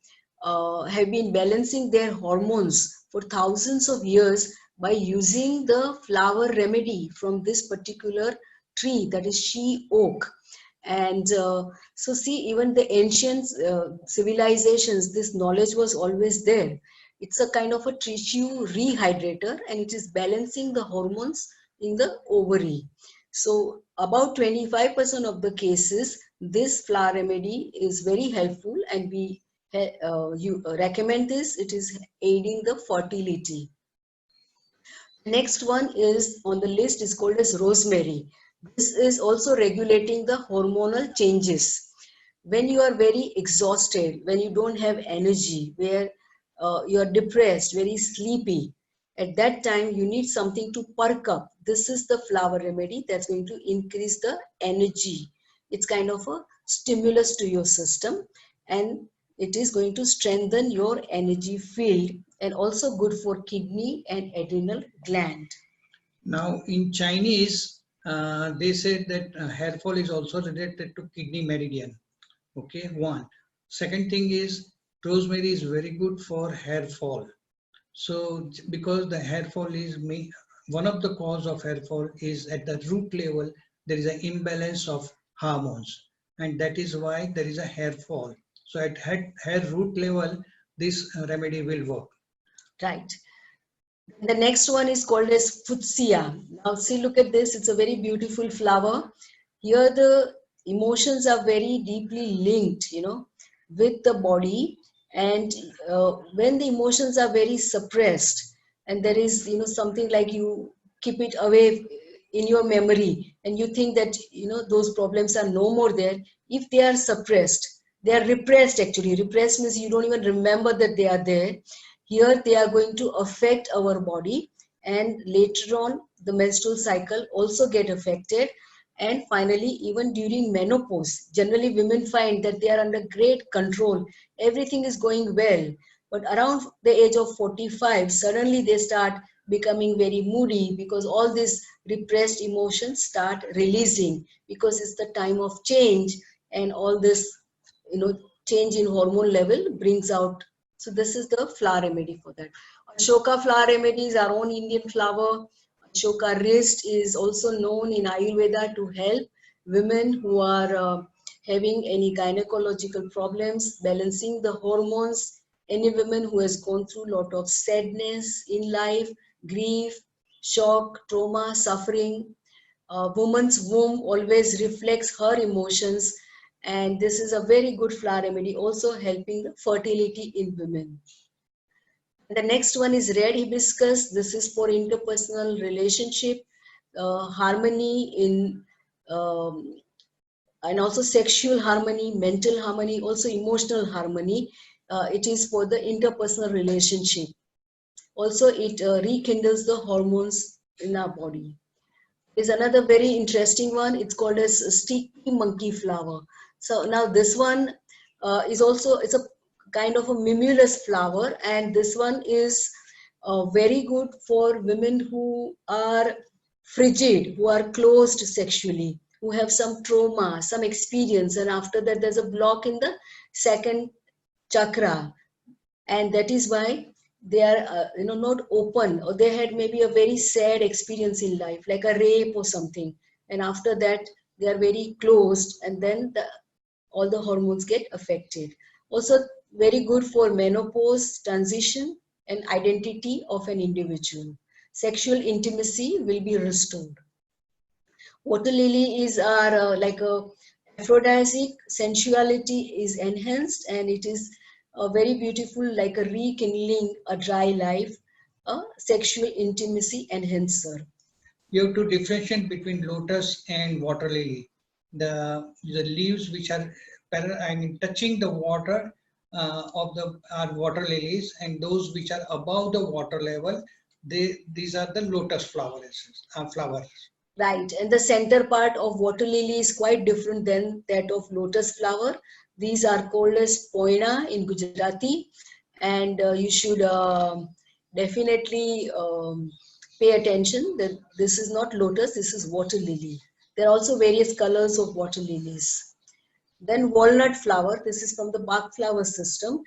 have been balancing their hormones for thousands of years by using the flower remedy from this particular tree, that is she oak. And so see, even the ancient civilizations, this knowledge was always there. It's a kind of a tissue rehydrator, and it is balancing the hormones in the ovary. So about 25% of the cases, this flower remedy is very helpful, and we recommend this. It is aiding the fertility. Next one is on the list is called as rosemary. This is also regulating the hormonal changes. When you are very exhausted, when you don't have energy, where you are depressed, very sleepy, at that time you need something to perk up. This is the flower remedy that's going to increase the energy. It's kind of a stimulus to your system, and it is going to strengthen your energy field, and also good for kidney and adrenal gland. Now, in Chinese, they said that hair fall is also related to kidney meridian. Okay, one. Second thing is rosemary is very good for hair fall. So, because the hair fall is one of the cause of hair fall is at the root level, there is an imbalance of hormones, and that is why there is a hair fall. So, at hair root level, this remedy will work. Right. The next one is called as fuchsia. Now see, look at this. It's a very beautiful flower. Here the emotions are very deeply linked, with the body. And when the emotions are very suppressed, and there is, something like you keep it away in your memory, and you think that, those problems are no more there. If they are suppressed, they are repressed actually. Repressed means you don't even remember that they are there. Here they are going to affect our body, and later on the menstrual cycle also get affected, and finally even during menopause. Generally women find that they are under great control, everything is going well, but around the age of 45 suddenly they start becoming very moody, because all these repressed emotions start releasing, because it's the time of change, and all this change in hormone level brings out. So this is the flower remedy for that. Ashoka flower remedy is our own Indian flower. Ashoka wrist is also known in Ayurveda to help women who are having any gynecological problems, balancing the hormones. Any women who has gone through a lot of sadness in life, grief, shock, trauma, suffering. A woman's womb always reflects her emotions, and this is a very good flower remedy, also helping the fertility in women. The next one is red hibiscus. This is for interpersonal relationship, harmony in, and also sexual harmony, mental harmony, also emotional harmony. It is for the interpersonal relationship. Also, it rekindles the hormones in our body. There's another very interesting one. It's called as sticky monkey flower. So now this one is also, it's a kind of a mimulus flower, and this one is very good for women who are frigid, who are closed sexually, who have some trauma, some experience, and after that there's a block in the second chakra, and that is why they are not open, or they had maybe a very sad experience in life, like a rape or something, and after that they are very closed, and then all the hormones get affected. Also very good for menopause, transition, and identity of an individual. Sexual intimacy will be restored. Water lily is our like a aphrodisiac, sensuality is enhanced, and it is very beautiful, like a rekindling a dry life, a sexual intimacy enhancer. You have to differentiate between lotus and water lily. The leaves which are touching the water of the are water lilies, and those which are above the water level, these are the lotus flowers. Right, and the center part of water lily is quite different than that of lotus flower. These are called as poina in Gujarati, and you should definitely pay attention that this is not lotus, this is water lily. There are also various colors of water lilies. Then walnut flower, this is from the Bach flower system.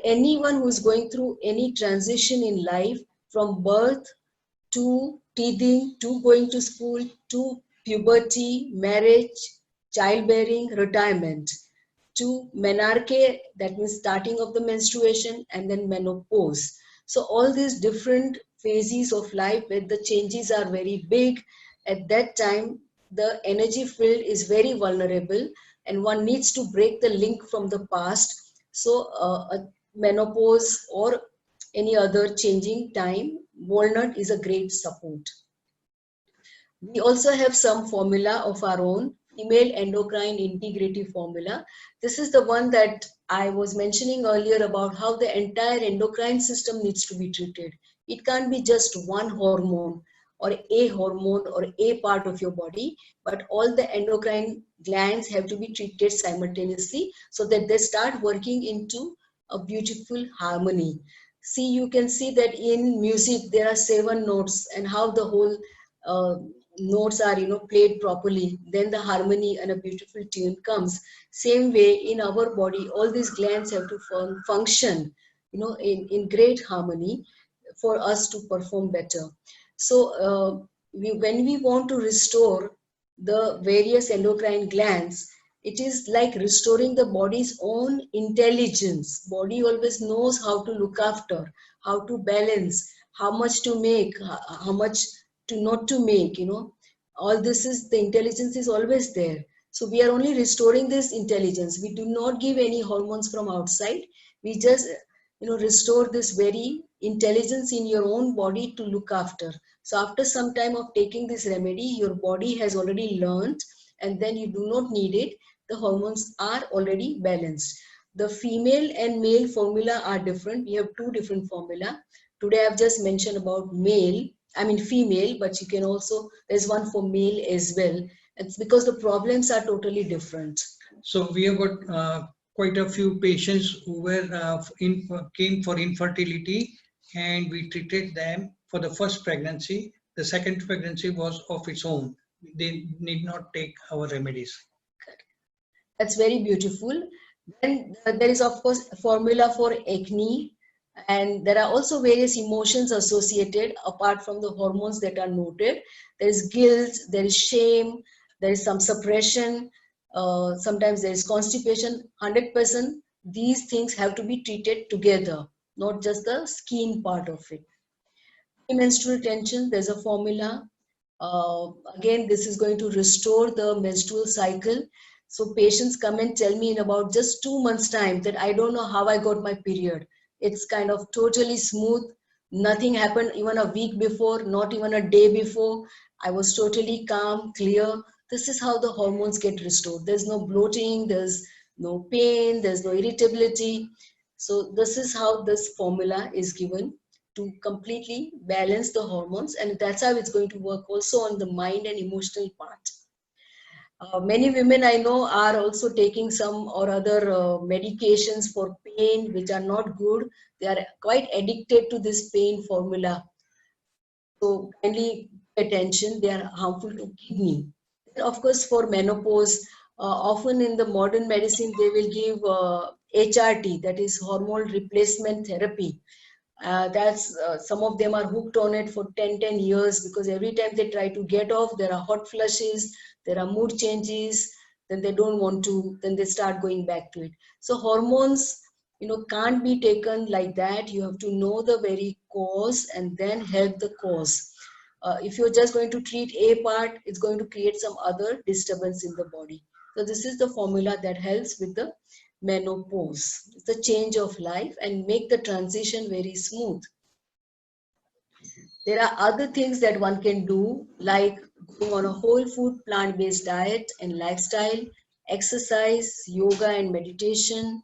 Anyone who is going through any transition in life from birth to teething, to going to school, to puberty, marriage, childbearing, retirement, to menarche, that means starting of the menstruation, and then menopause. So all these different phases of life where the changes are very big, at that time, the energy field is very vulnerable and one needs to break the link from the past. So a menopause or any other changing time, walnut is a great support. We also have some formula of our own, female endocrine integrative formula. This is the one that I was mentioning earlier about how the entire endocrine system needs to be treated. It can't be just one hormone or a part of your body, but all the endocrine glands have to be treated simultaneously so that they start working into a beautiful harmony. See, you can see that in music there are 7 notes, and how the whole uh, notes are played properly, then the harmony and a beautiful tune comes. Same way in our body, all these glands have to function in great harmony for us to perform better. So when we want to restore the various endocrine glands, it is like restoring the body's own intelligence. Body always knows how to look after, how to balance, how much to make, how much to not to make. All this is, the intelligence is always there. So we are only restoring this intelligence. We do not give any hormones from outside. We just restore this very intelligence in your own body to look after. So after some time of taking this remedy, your body has already learned, and then you do not need it. The hormones are already balanced. The female and male formula are different. We have 2 different formula. Today I've just mentioned about female, but you can also, there's one for male as well. It's because the problems are totally different. So we have got quite a few patients who were came for infertility, and we treated them for the first pregnancy. The second pregnancy was of its own. They need not take our remedies. That's very beautiful. Then there is of course a formula for acne, and there are also various emotions associated apart from the hormones that are noted. There is guilt, there is shame, there is some suppression, sometimes there is constipation. 100% these things have to be treated together, not just the skin part of it. Menstrual tension, there's a formula. Again, this is going to restore the menstrual cycle. So patients come and tell me in about just 2 months time that I don't know how I got my period. It's kind of totally smooth. Nothing happened even a week before, not even a day before. I was totally calm, clear. This is how the hormones get restored. There's no bloating, there's no pain, there's no irritability. So this is how this formula is given to completely balance the hormones, and that's how it's going to work also on the mind and emotional part. Many women I know are also taking some or other medications for pain which are not good. They are quite addicted to this pain formula. So kindly pay attention, they are harmful to kidney. And of course, for menopause, often in the modern medicine, they will give HRT, that is hormone replacement therapy. That's some of them are hooked on it for 10 years, because every time they try to get off, there are hot flushes, there are mood changes, then they don't want to, then they start going back to it. So hormones, can't be taken like that. You have to know the very cause and then help the cause. If you're just going to treat a part, it's going to create some other disturbance in the body. So this is the formula that helps with the menopause. It's the change of life and make the transition very smooth. There are other things that one can do, like going on a whole food plant-based diet and lifestyle, exercise, yoga and meditation,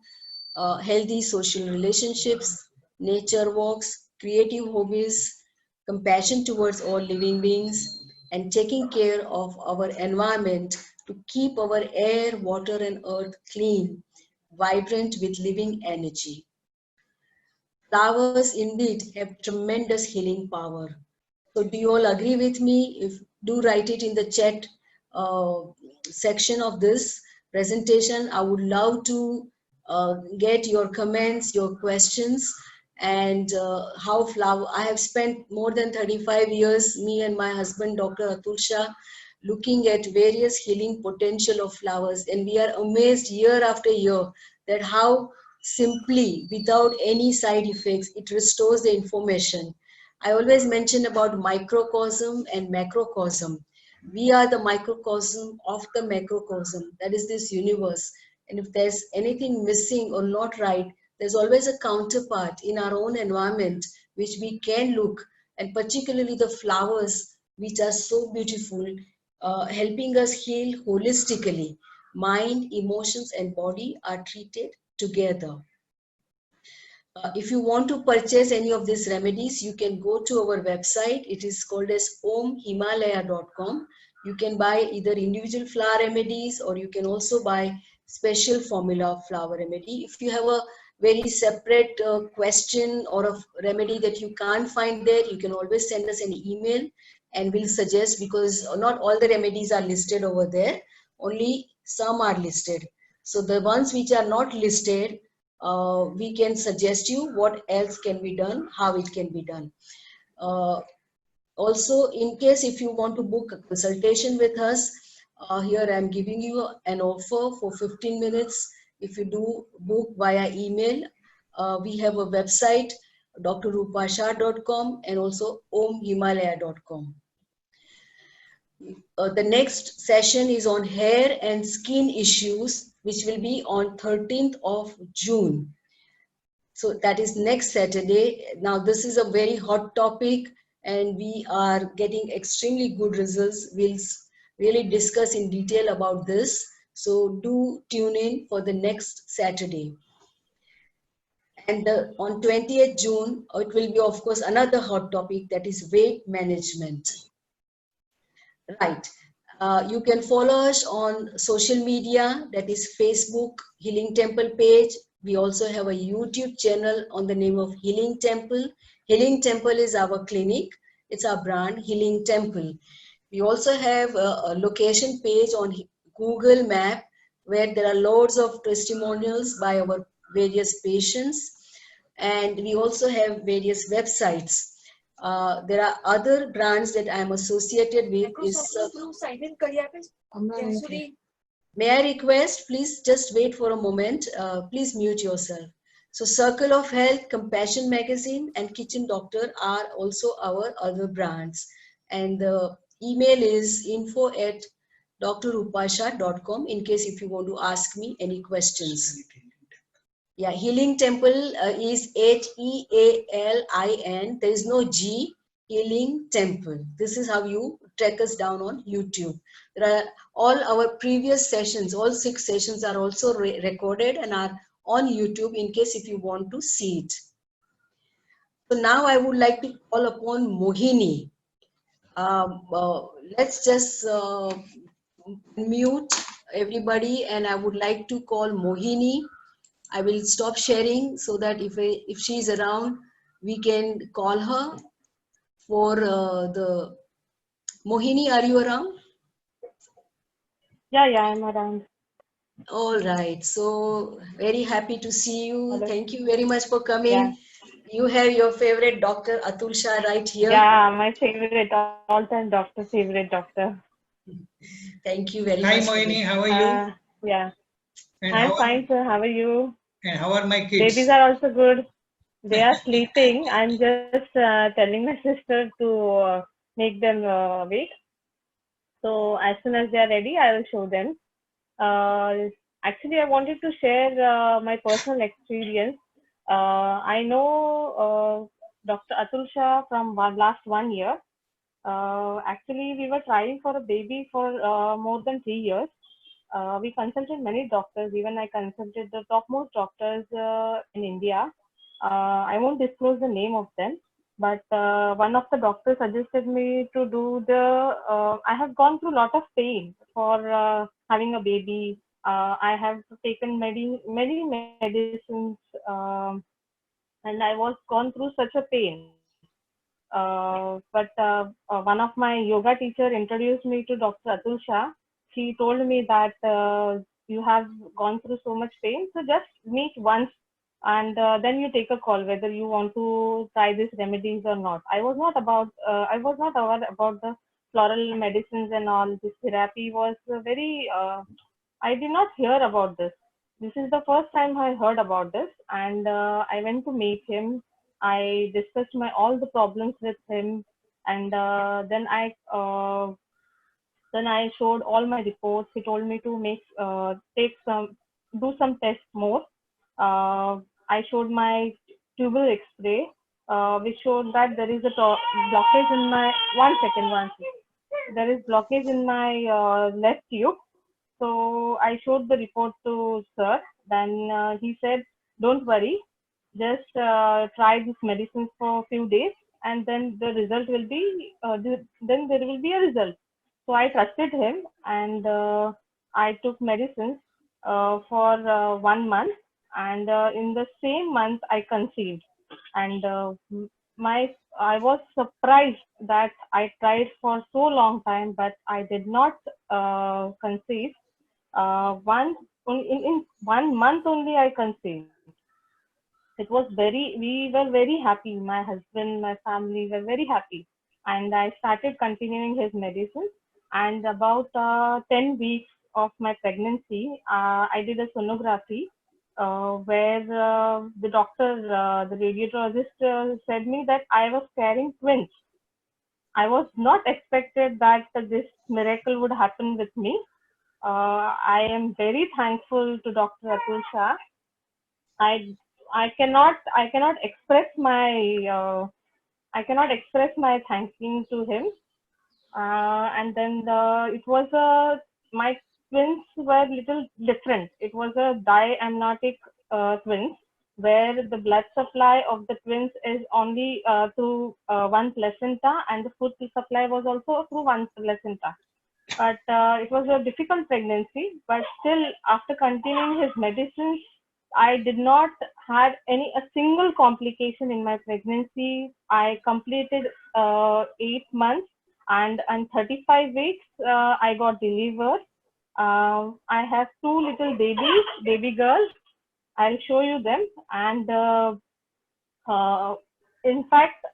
healthy social relationships, nature walks, creative hobbies, compassion towards all living beings, and taking care of our environment to keep our air, water, and earth clean, vibrant with living energy. Flowers indeed have tremendous healing power. So, do you all agree with me? If do write it in the chat uh, section of this presentation. I would love to get your comments, your questions, and how flower. I have spent more than 35 years, me and my husband, Dr. Atul Shah, looking at various healing potential of flowers, and we are amazed year after year that how simply, without any side effects, it restores the information. I always mention about microcosm and macrocosm. We are the microcosm of the macrocosm, that is this universe. And if there's anything missing or not right, there's always a counterpart in our own environment which we can look, and particularly the flowers, which are so beautiful, helping us heal holistically. Mind, emotions, and body are treated together. If you want to purchase any of these remedies, you can go to our website. It is called as omhimalaya.com. You can buy either individual flower remedies, or you can also buy special formula flower remedy. If you have a very separate question or a remedy that you can't find there, you can always send us an email and we'll suggest, because not all the remedies are listed over there, only some are listed. So the ones which are not listed, we can suggest you what else can be done, how it can be done. Also, in case if you want to book a consultation with us, here I'm giving you an offer for 15 minutes. If you do book via email, we have a website, drrupashah.com, and also omhimalaya.com. The next session is on hair and skin issues, which will be on 13th of June. So that is next Saturday. Now this is a very hot topic and we are getting extremely good results. We'll really discuss in detail about this. So do tune in for the next Saturday. And on 20th June, it will be of course another hot topic, that is weight management. Right. You can follow us on social media, that is Facebook Healing Temple page. We also have a YouTube channel on the name of Healing Temple. Healing Temple is our clinic. It's our brand, Healing Temple. We also have a location page on Google Map where there are loads of testimonials by our various patients. And we also have various websites. There are other brands that I am associated with. May I request, please just wait for a moment. Please mute yourself. So Circle of Health, Compassion Magazine, and Kitchen Doctor are also our other brands. And the email is info@drrupashah.com in case if you want to ask me any questions. Yeah, Healing Temple is HEALIN. There is no G. Healing Temple. This is how you track us down on YouTube. There are all our previous sessions, all 6 sessions are also recorded and are on YouTube in case if you want to see it. So now I would like to call upon Mohini. Let's just mute everybody, and I would like to call Mohini. I will stop sharing so that if she is around, we can call her for the Mohini. Are you around? Yeah, I'm around. All right. So very happy to see you. Hello. Thank you very much for coming. Yeah. You have your favorite Dr. Atul Shah right here. Yeah, my favorite, all-time doctor, favorite doctor. Thank you very much. Hi Mohini, how are you? Yeah. And I'm fine, sir. How are you? And how are my kids? Babies are also good. They are sleeping. I'm just telling my sister to make them wait. So as soon as they are ready, I will show them. Actually, I wanted to share my personal experience. I know Dr. Atul Shah from last 1 year. Actually, we were trying for a baby for more than 3 years. We consulted many doctors. Even I consulted the topmost doctors in India. I won't disclose the name of them, but one of the doctors suggested me to do the. I have gone through a lot of pain for having a baby. I have taken many medicines, and I was gone through such a pain. But one of my yoga teacher introduced me to Dr. Atul Shah. She told me that you have gone through so much pain, so just meet once and then you take a call whether you want to try these remedies or not. I was not aware about the floral medicines and all. This therapy was very. I did not hear about this. This is the first time I heard about this, and I went to meet him. I discussed my all the problems with him, and then I showed all my reports. He told me to do some tests more. I showed my tubal X-ray, which showed that there is a blockage in my. One second. There is blockage in my left tube. So I showed the report to sir. Then he said, "Don't worry, just try this medicine for a few days, and then the result will be. Then there will be a result." So I trusted him, and I took medicines for 1 month, and in the same month I conceived, and my I was surprised that I tried for so long time, but I did not conceive. In 1 month only I conceived. It was we were very happy. My husband, my family were very happy, and I started continuing his medicine. And about 10 weeks of my pregnancy, I did a sonography where the radiologist said me that I was carrying twins. I was not expected that this miracle would happen with me. I am very thankful to Dr. Atul Shah. I I cannot express my thanking to him. And then it was my twins were little different. It was a diamniotic twins where the blood supply of the twins is only through one placenta, and the food supply was also through one placenta. But it was a difficult pregnancy. But still, after continuing his medicines, I did not had a single complication in my pregnancy. I completed 8 months, and 35 weeks I got delivered. I have two little baby girls. I'll show you them. And uh, in fact,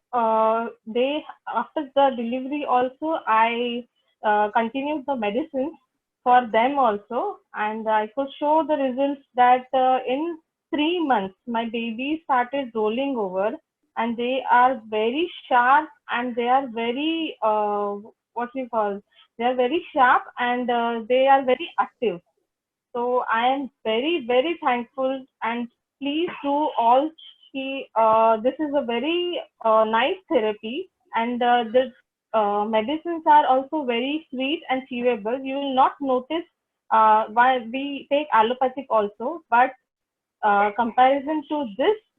they after the delivery also, I continued the medicines for them also, and I could show the results that in 3 months my baby started rolling over, and they are very sharp, and they are very what we call they are very sharp, and they are very active. So I am very, very thankful, and please do all see. This is a very nice therapy, and the medicines are also very sweet and chewable. You will not notice why we take allopathic also, but comparison to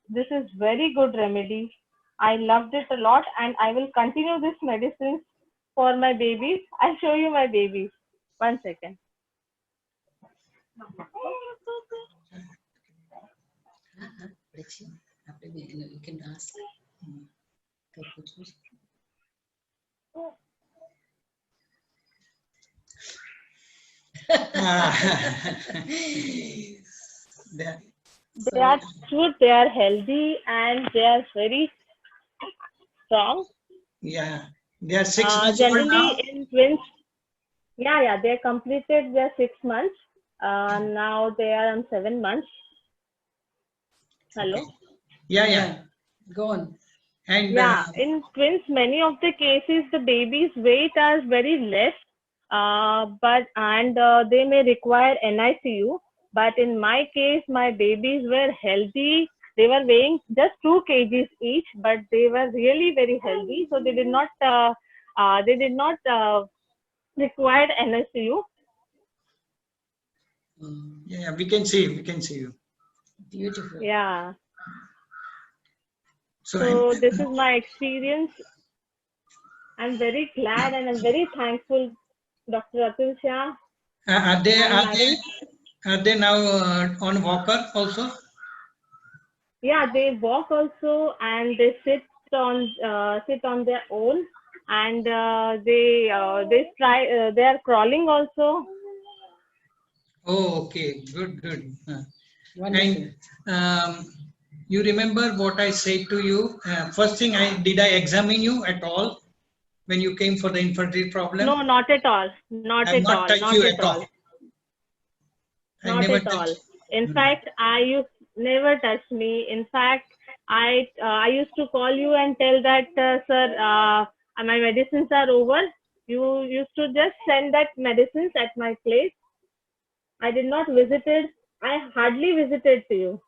this is very good remedy. I loved it a lot, and I will continue this medicines for my babies. I'll show you my babies. 1 second. You can ask. They are cute, they are healthy, and they are very strong. Yeah, they are 6 months old Generally, now. in twins, yeah, they completed their 6 months. Now they are on 7 months. Hello. Okay. Yeah. Go on. And Yeah, in twins, many of the cases, the baby's weight is very less, but they may require NICU. But in my case, my babies were healthy. They were weighing just 2 kgs each, but they were really very healthy. So they did not require NICU. Yeah, we can see you. Beautiful. Yeah. So, So this is my experience. I'm very glad and I'm very thankful, Dr. Atul Shah are they and Madam. now on walker also? Yeah, they walk also and they sit on their own, and they try they are crawling also. Oh, okay, good. Wonderful. And you remember what I said to you? First thing, did I examine you at all when you came for the infertility problem? No, not at all. Not I have at not all. touched Not you at at all. all. I Not never at all. touched. In fact, you never touched me. In fact, I used to call you and tell that, sir, my medicines are over. You used to just send that medicines at my place. I did not visited. I hardly visited to you.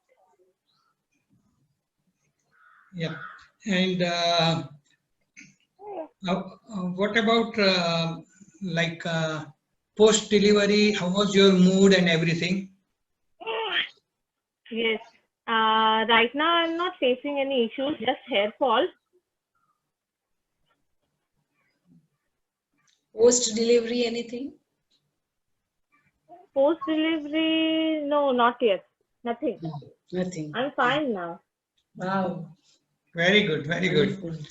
Yeah. And what about post delivery? How was your mood and everything? Yes. Right now, I'm not facing any issues, just hair fall. Post delivery, anything? Post delivery, no, not yet. Nothing. No, nothing. I'm fine now. Wow. Very good, very good. Wonderful.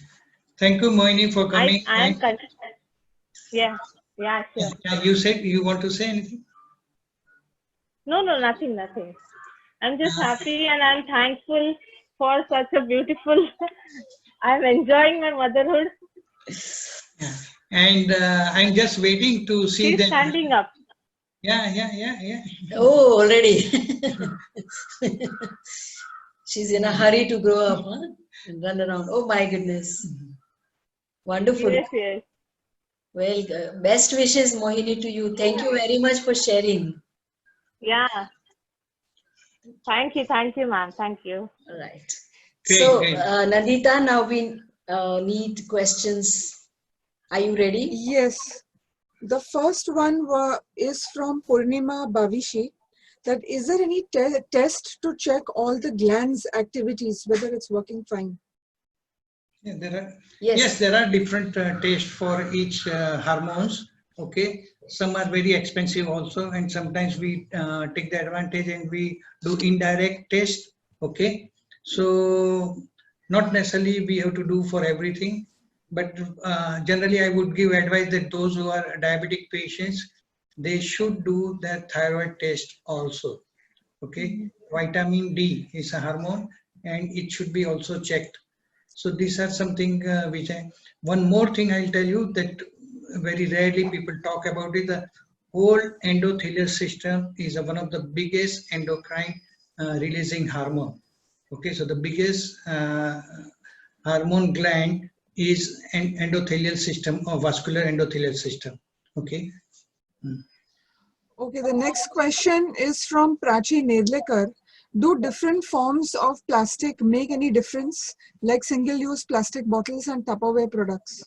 Thank you, Moini, for coming. I am yeah, sure. You said you want to say anything? No, nothing. I'm just happy and I'm thankful for such a beautiful. I'm enjoying my motherhood. Yeah. And I'm just waiting to see She's them. standing up. Yeah. Oh, already. She's in a hurry to grow up, huh? And run around. Oh my goodness. Wonderful. Yes. Well, best wishes, Mohini, to you. Thank you very much for sharing. Yeah. Thank you, ma'am. Thank you. All right. Great, So, great. Nandita, now we need questions. Are you ready? Yes. The first one is from Purnima Bhavishi. That is there any test to check all the glands activities, whether it's working fine? Yeah, Yes. there are different tests for each hormones. Okay, some are very expensive also, and sometimes we take the advantage and we do indirect test. Okay, so not necessarily we have to do for everything, but generally I would give advice that those who are diabetic patients, they should do their thyroid test also. Okay, vitamin D is a hormone and it should be also checked. So these are something which one more thing I'll tell you that very rarely people talk about it. The whole endothelial system is one of the biggest endocrine releasing hormone. Okay, so the biggest hormone gland is an endothelial system or vascular endothelial system. Okay. Okay, the next question is from Prachi Nedlekar. Do different forms of plastic make any difference, like single-use plastic bottles and Tupperware products?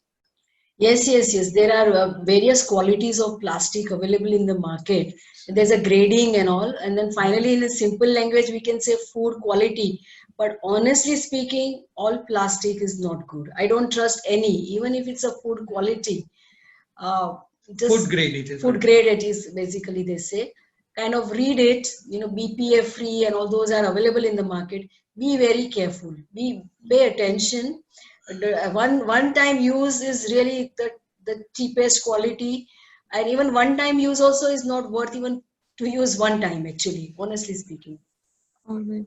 Yes. There are various qualities of plastic available in the market. There's a grading and all. And then finally, in a simple language, we can say food quality. But honestly speaking, all plastic is not good. I don't trust any, even if it's a food quality. Food grade it is. Food grade it is, basically they say. Kind of read it, BPA free and all those are available in the market. Be very careful. Pay attention. One time use is really the cheapest quality, and even one time use also is not worth even to use one time, actually, honestly speaking. All right.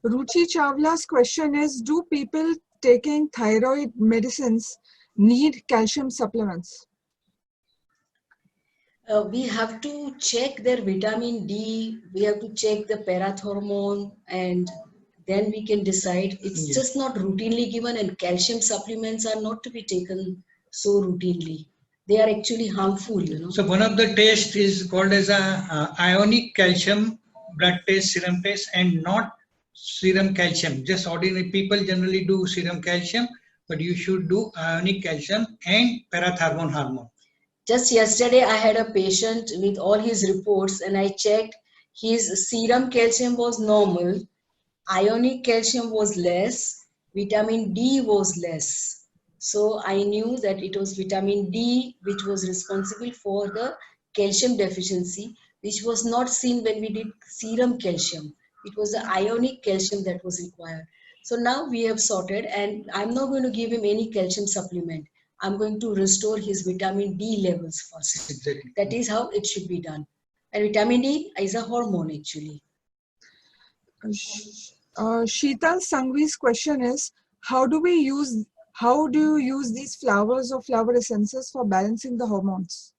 Ruchi Chawla's question is, do people taking thyroid medicines need calcium supplements? We have to check their vitamin D, we have to check the parathormone, and then we can decide. It's just not routinely given, and calcium supplements are not to be taken so routinely. They are actually harmful, So one of the tests is called as a ionic calcium blood test, serum test, and not serum calcium. Just ordinary people generally do serum calcium, but you should do ionic calcium and parathormone hormone. Just yesterday, I had a patient with all his reports, and I checked. his serum calcium was normal, ionic calcium was less, vitamin D was less. So I knew that it was vitamin D which was responsible for the calcium deficiency, which was not seen when we did serum calcium. It was the ionic calcium that was required. So now we have sorted, and I'm not going to give him any calcium supplement. I'm going to restore his vitamin D levels first. Exactly. That is how it should be done. And vitamin D is a hormone actually. Sheetal Sangvi's question is, how do you use these flowers or flower essences for balancing the hormones?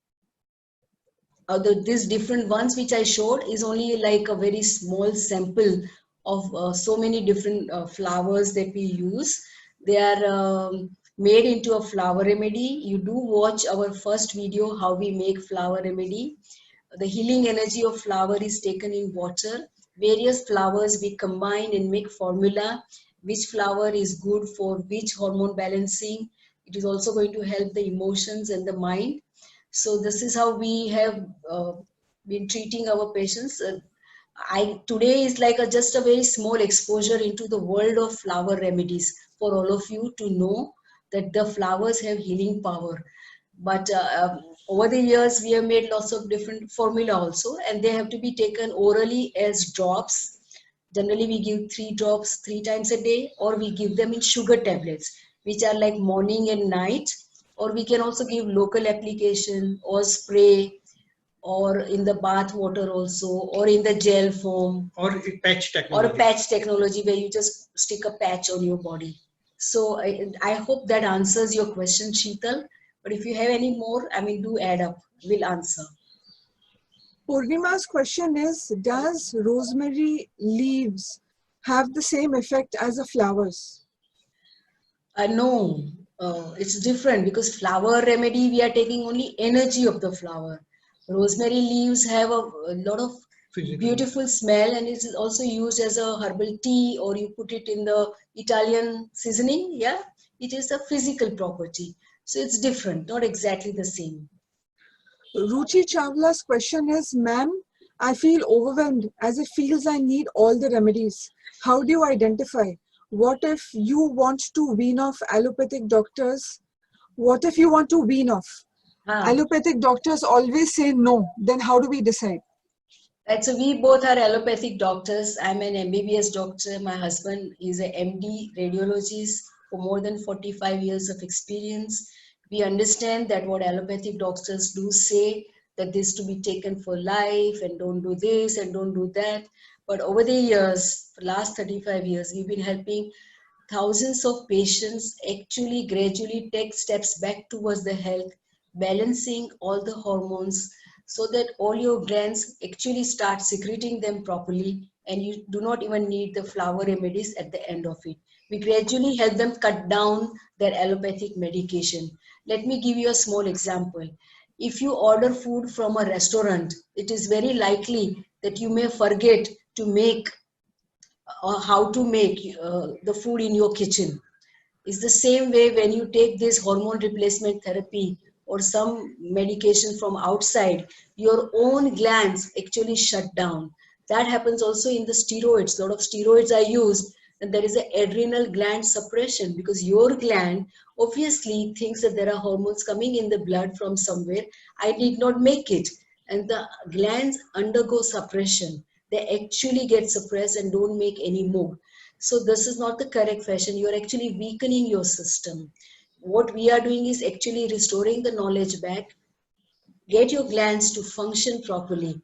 These different ones which I showed is only like a very small sample of so many different flowers that we use. They are made into a flower remedy. You do watch our first video how we make flower remedy. The healing energy of flower is taken in water. Various flowers we combine and make formula. Which flower is good for which hormone balancing. It is also going to help the emotions and the mind. So this is how we have been treating our patients. Today is like just a very small exposure into the world of flower remedies for all of you to know that the flowers have healing power. But over the years, we have made lots of different formula also, and they have to be taken orally as drops. Generally, we give 3 drops 3 times a day, or we give them in sugar tablets, which are like morning and night, or we can also give local application or spray, or in the bath water also, or in the gel form, Or a patch or technology. a patch technology where you just stick a patch on your body. So I hope that answers your question, Sheetal. But if you have any more, I mean, do add up. We'll answer. Purnima's question is, does rosemary leaves have the same effect as the flowers? No, it's different because flower remedy, we are taking only energy of the flower. Rosemary leaves have a lot of Physical. beautiful smell, and it's also used as a herbal tea, or you put it in the Italian seasoning. Yeah, it is a physical property. So it's different, not exactly the same. Ruchi Chawla's question is, ma'am, I feel overwhelmed as it feels I need all the remedies. How do you identify? What if you want to wean off allopathic doctors? What if you want to wean off? Allopathic doctors always say no. Then how do we decide? Right, so we both are allopathic doctors. I'm an MBBS doctor. My husband is an MD radiologist for more than 45 years of experience. We understand that what allopathic doctors do say, that this to be taken for life and don't do this and don't do that. But over the years, for the last 35 years, we've been helping thousands of patients actually gradually take steps back towards the health, balancing all the hormones so that all your glands actually start secreting them properly, and you do not even need the flower remedies at the end of it. We gradually help them cut down their allopathic medication. Let me give you a small example. If you order food from a restaurant, it is very likely that you may forget to make or how to make the food in your kitchen. It's the same way when you take this hormone replacement therapy or some medication from outside, your own glands actually shut down. That happens also in the steroids. A lot of steroids are used, and there is an adrenal gland suppression because your gland obviously thinks that there are hormones coming in the blood from somewhere. I did not make it. And the glands undergo suppression. They actually get suppressed and don't make any more. So this is not the correct fashion. You are actually weakening your system. What we are doing is actually restoring the knowledge back, get your glands to function properly,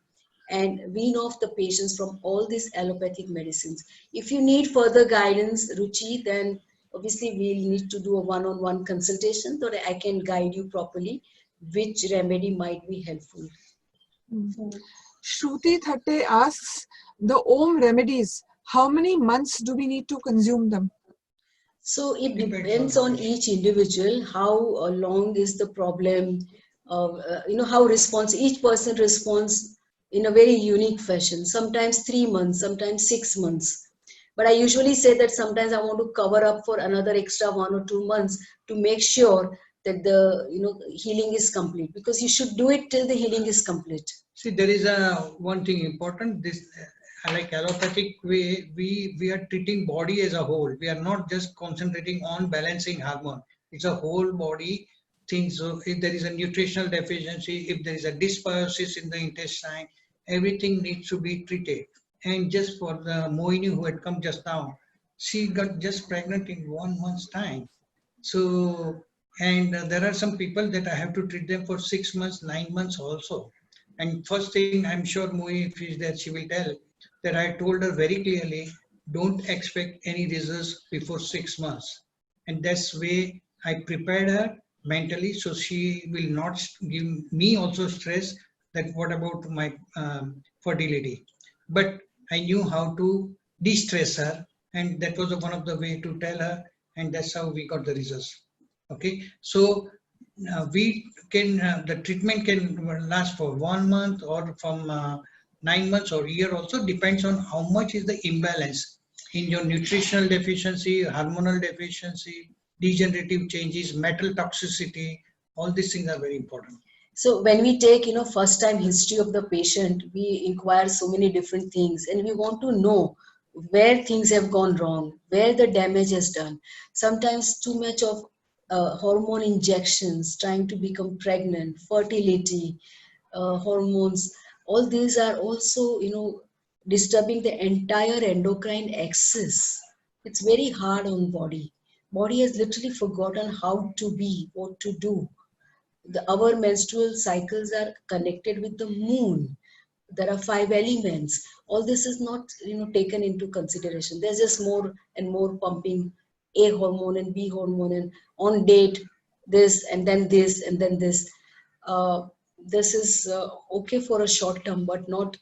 and wean off the patients from all these allopathic medicines. If you need further guidance, Ruchi, then obviously we'll need to do a one-on-one consultation so that I can guide you properly which remedy might be helpful. Shruti Thatte asks, the Om remedies, how many months do we need to consume them? So it depends on each individual, how long is the problem, how each person responds in a very unique fashion. Sometimes 3 months, sometimes 6 months. But I usually say that sometimes I want to cover up for another extra 1 or 2 months to make sure that the healing is complete, because you should do it till the healing is complete. See, there is a one thing important. This, like allopathic way, we are treating body as a whole. We are not just concentrating on balancing hormone. It's a whole body thing. So if there is a nutritional deficiency, if there is a dysbiosis in the intestine, everything needs to be treated. And just for the Mohini who had come just now, she got just pregnant in 1 month's time. So, and there are some people that I have to treat them for 6 months, 9 months also. And first thing, I'm sure Mohi, if she's there, she will tell that I told her very clearly, don't expect any results before 6 months. And that's way I prepared her mentally, so she will not give me also stress that what about my fertility. But I knew how to de-stress her, and that was one of the way to tell her, and that's how we got the results. Okay, so we can the treatment can last for 1 month or from 9 months or year, also depends on how much is the imbalance in your nutritional deficiency, hormonal deficiency, degenerative changes, metal toxicity. All these things are very important. So when we take first time history of the patient, we inquire so many different things, and we want to know where things have gone wrong, where the damage is done. Sometimes too much of hormone injections, trying to become pregnant, fertility, hormones, all these are also, disturbing the entire endocrine axis. It's very hard on body. Body has literally forgotten how to be, what to do. Our menstrual cycles are connected with the moon. There are 5 elements. All this is not taken into consideration. There's just more and more pumping A hormone and B hormone, and on date this and then this and then this. This is okay for a short term, but not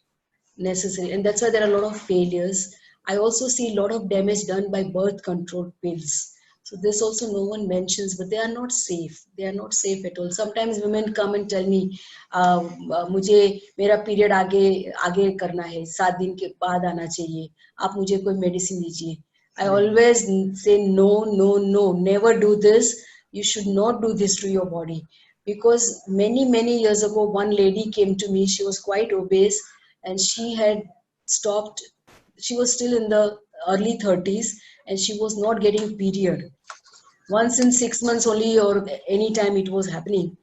necessary, and that's why there are a lot of failures. I also see a lot of damage done by birth control pills. So this also no one mentions, but they are not safe. They are not safe at all. Sometimes women come and tell me, मुझे मेरा period आगे आगे करना है, 7 दिन के बाद आना चाहिए, आप मुझे कोई मेडिसिन दीजिए. I always say no, no, no, never do this. You should not do this to your body, because many years ago one lady came to me. She was quite obese, and she had stopped. She was still in the early 30s, and she was not getting period. Once in 6 months only, or any time it was happening.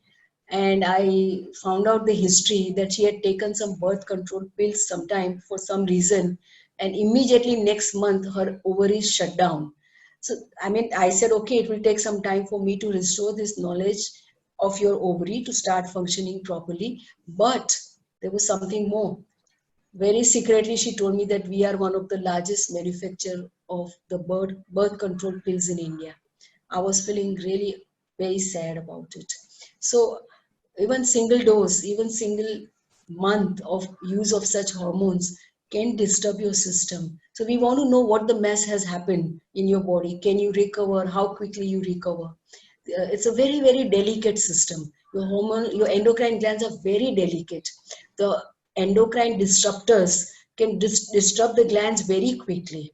And I found out the history that she had taken some birth control pills sometime for some reason, and immediately next month her ovaries shut down. So I said, okay, it will take some time for me to restore this knowledge of your ovary to start functioning properly. But there was something more. Very secretly, she told me that we are one of the largest manufacturer of the birth control pills in India. I was feeling really very sad about it. So even single dose, even single month of use of such hormones can disturb your system. So we want to know what the mess has happened in your body. Can you recover? How quickly you recover? It's a very, very delicate system. Your endocrine glands are very delicate. The endocrine disruptors can disrupt the glands very quickly.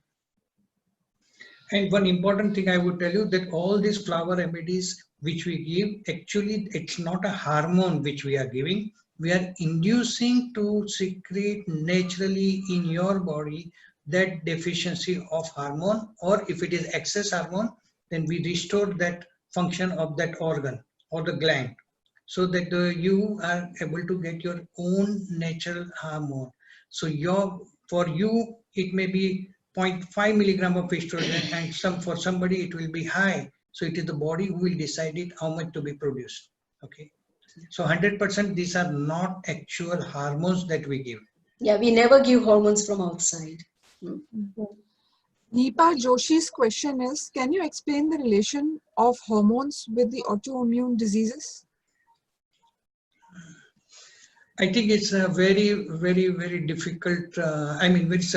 And one important thing I would tell you, that all these flower remedies which we give, actually it's not a hormone which we are giving. We are inducing to secrete naturally in your body that deficiency of hormone, or if it is excess hormone, then we restore that function of that organ or the gland, so that you are able to get your own natural hormone. So for you, it may be 0.5 milligram of estrogen, and for somebody it will be high. So it is the body who will decide it how much to be produced. Okay. So 100% these are not actual hormones that we give. Yeah, we never give hormones from outside. Neepa Joshi's question is, can you explain the relation of hormones with the autoimmune diseases? I think it's a very, very, very difficult, it's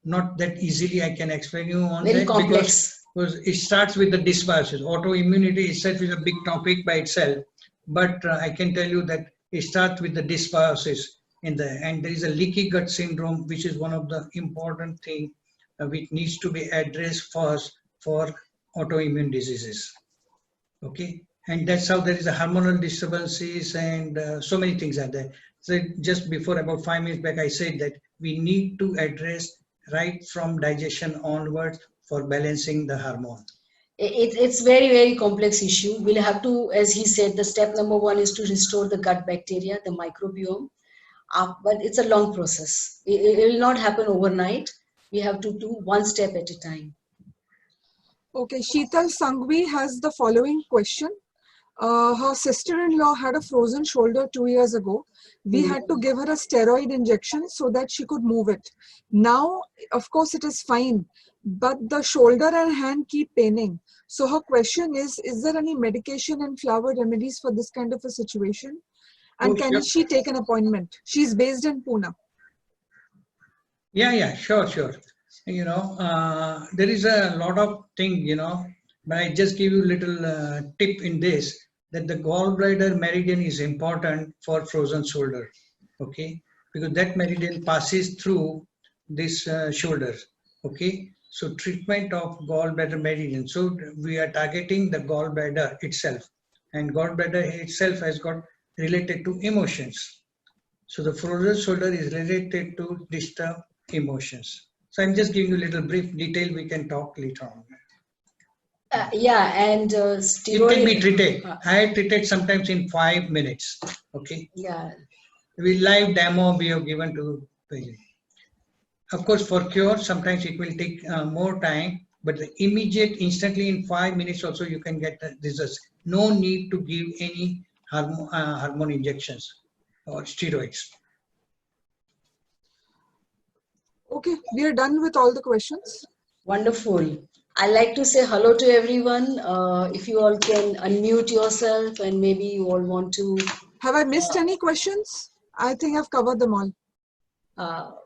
not that easily I can explain you on very that, complex. because it starts with the dysbiosis. Autoimmunity itself is a big topic by itself, but I can tell you that it starts with the dysbiosis and there is a leaky gut syndrome, which is one of the important things which needs to be addressed first for autoimmune diseases. Okay, and that's how there is a hormonal disturbances and so many things are there. So just before about 5 minutes back, I said that we need to address right from digestion onwards for balancing the hormone. It's very, very complex issue. We'll have to, as he said, the step number one is to restore the gut bacteria, the microbiome. But it's a long process. It will not happen overnight. We have to do one step at a time. Okay, Sheetal Sangvi has the following question. Her sister-in-law had a frozen shoulder 2 years ago. We had to give her a steroid injection so that she could move it. Now, of course, it is fine, but the shoulder and hand keep paining. So her question is there any medication and flower remedies for this kind of a situation? And Oh, can sure. she take an appointment? She's based in Pune. Yeah, sure. You know, there is a lot of thing, you know, but I just give you a little tip in this, that the gallbladder meridian is important for frozen shoulder, okay? Because that meridian passes through this shoulder, okay? So treatment of gallbladder meridian. So we are targeting the gallbladder itself, and gallbladder itself has got related to emotions. So the frozen shoulder is related to disturbed emotions. So I'm just giving you a little brief detail. We can talk later on. Yeah, and It can be steroid. treated. I treated sometimes in 5 minutes. Okay. Yeah, We live demo we have given to patient. Of course, for cure, sometimes it will take more time, but the immediate, instantly in 5 minutes also you can get the results. No need to give any hormone injections or steroids. Okay, we are done with all the questions. wonderful. I like to say hello to everyone. If you all can unmute yourself and maybe you all want to. Have I missed any questions? I think I've covered them all.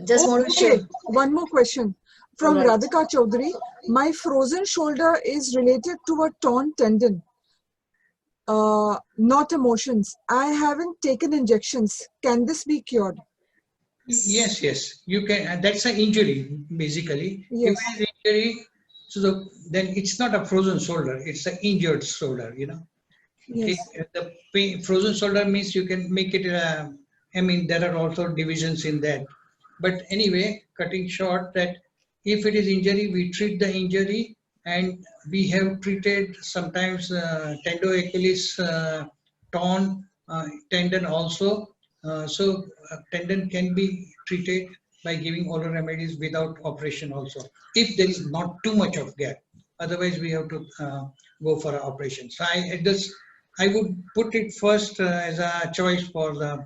Just want to share. Okay, one more question from All right. Radhika Chaudhary. My frozen shoulder is related to a torn tendon, not emotions. I haven't taken injections. Can this be cured? Yes, you can. And that's an injury, basically. Yes. If it is injury, so then it's not a frozen shoulder, it's an injured shoulder, you know. Okay. Yes. The frozen shoulder means you can make it, I mean, there are also divisions in that. But anyway, cutting short, that if it is injury, we treat the injury, and we have treated sometimes tendo Achilles torn tendon also. Tendon can be treated by giving oral remedies without operation also, if there is not too much of gap. Otherwise, we have to go for an operation. So I would put it first as a choice for the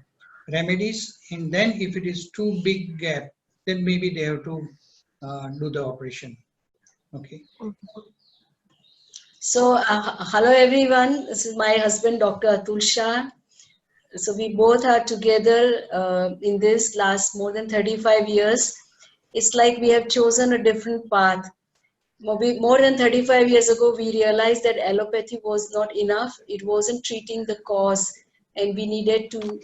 remedies, and then if it is too big gap, then maybe they have to do the operation. Okay. So, hello everyone. This is my husband, Dr. Atul Shah. So we both are together in this last more than 35 years. It's like we have chosen a different path. More than 35 years ago, we realized that allopathy was not enough. It wasn't treating the cause, and we needed to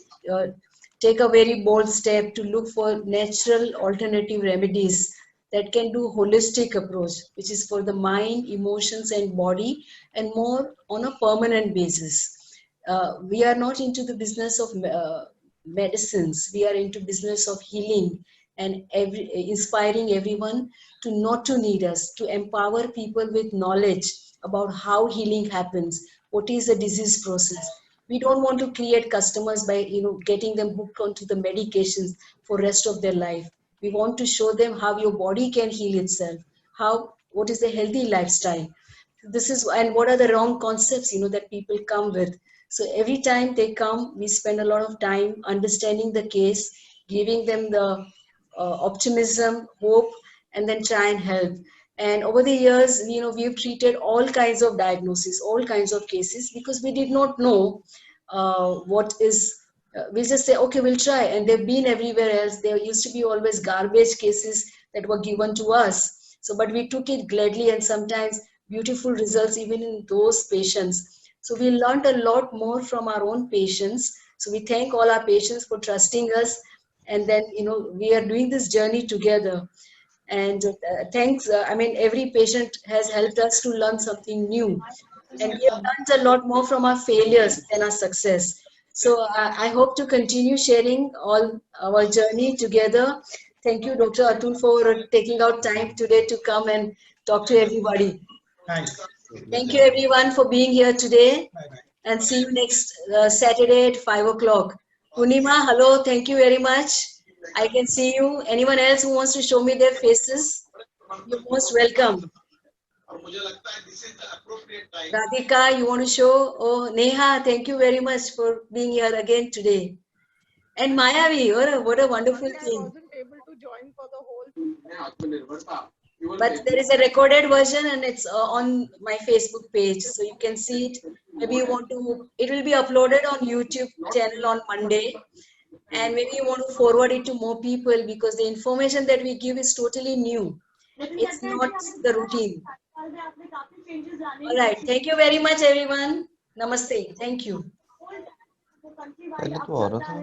take a very bold step to look for natural alternative remedies that can do holistic approach, which is for the mind, emotions, and body, and more on a permanent basis. We are not into the business of medicines. We are into business of healing and inspiring everyone to not to need us, to empower people with knowledge about how healing happens, what is the disease process. We don't want to create customers by getting them hooked onto the medications for rest of their life. We want to show them how your body can heal itself, what is the healthy lifestyle. This is, and what are the wrong concepts that people come with. So every time they come, we spend a lot of time understanding the case, giving them the optimism, hope, and then try and help. And over the years, we've treated all kinds of diagnoses, all kinds of cases, because we did not know what is. We just say, okay, we'll try, and they've been everywhere else. There used to be always garbage cases that were given to us. So, but we took it gladly, and sometimes beautiful results even in those patients. So we learned a lot more from our own patients. So we thank all our patients for trusting us. And then, we are doing this journey together. And thanks, I mean, every patient has helped us to learn something new. and we have learned a lot more from our failures than our success. So I hope to continue sharing all our journey together. Thank you, Dr. Atul, for taking out time today to come and talk to everybody. Thanks. Thank you, everyone, for being here today. Bye-bye. And see you next Saturday at 5 o'clock. Punima, hello, thank you very much. I can see you. Anyone else who wants to show me their faces? You're most welcome. Radhika, you want to show? Oh, Neha, thank you very much for being here again today. And Mayavi, what a wonderful I thing. wasn't able to join for the whole. But there is a recorded version and it's on my Facebook page. So you can see it. Maybe you want to, it will be uploaded on YouTube channel on Monday. And maybe you want to forward it to more people because the information that we give is totally new. It's not the routine. All right. Thank you very much, everyone. Namaste. Thank you. पहले तो हो रहा था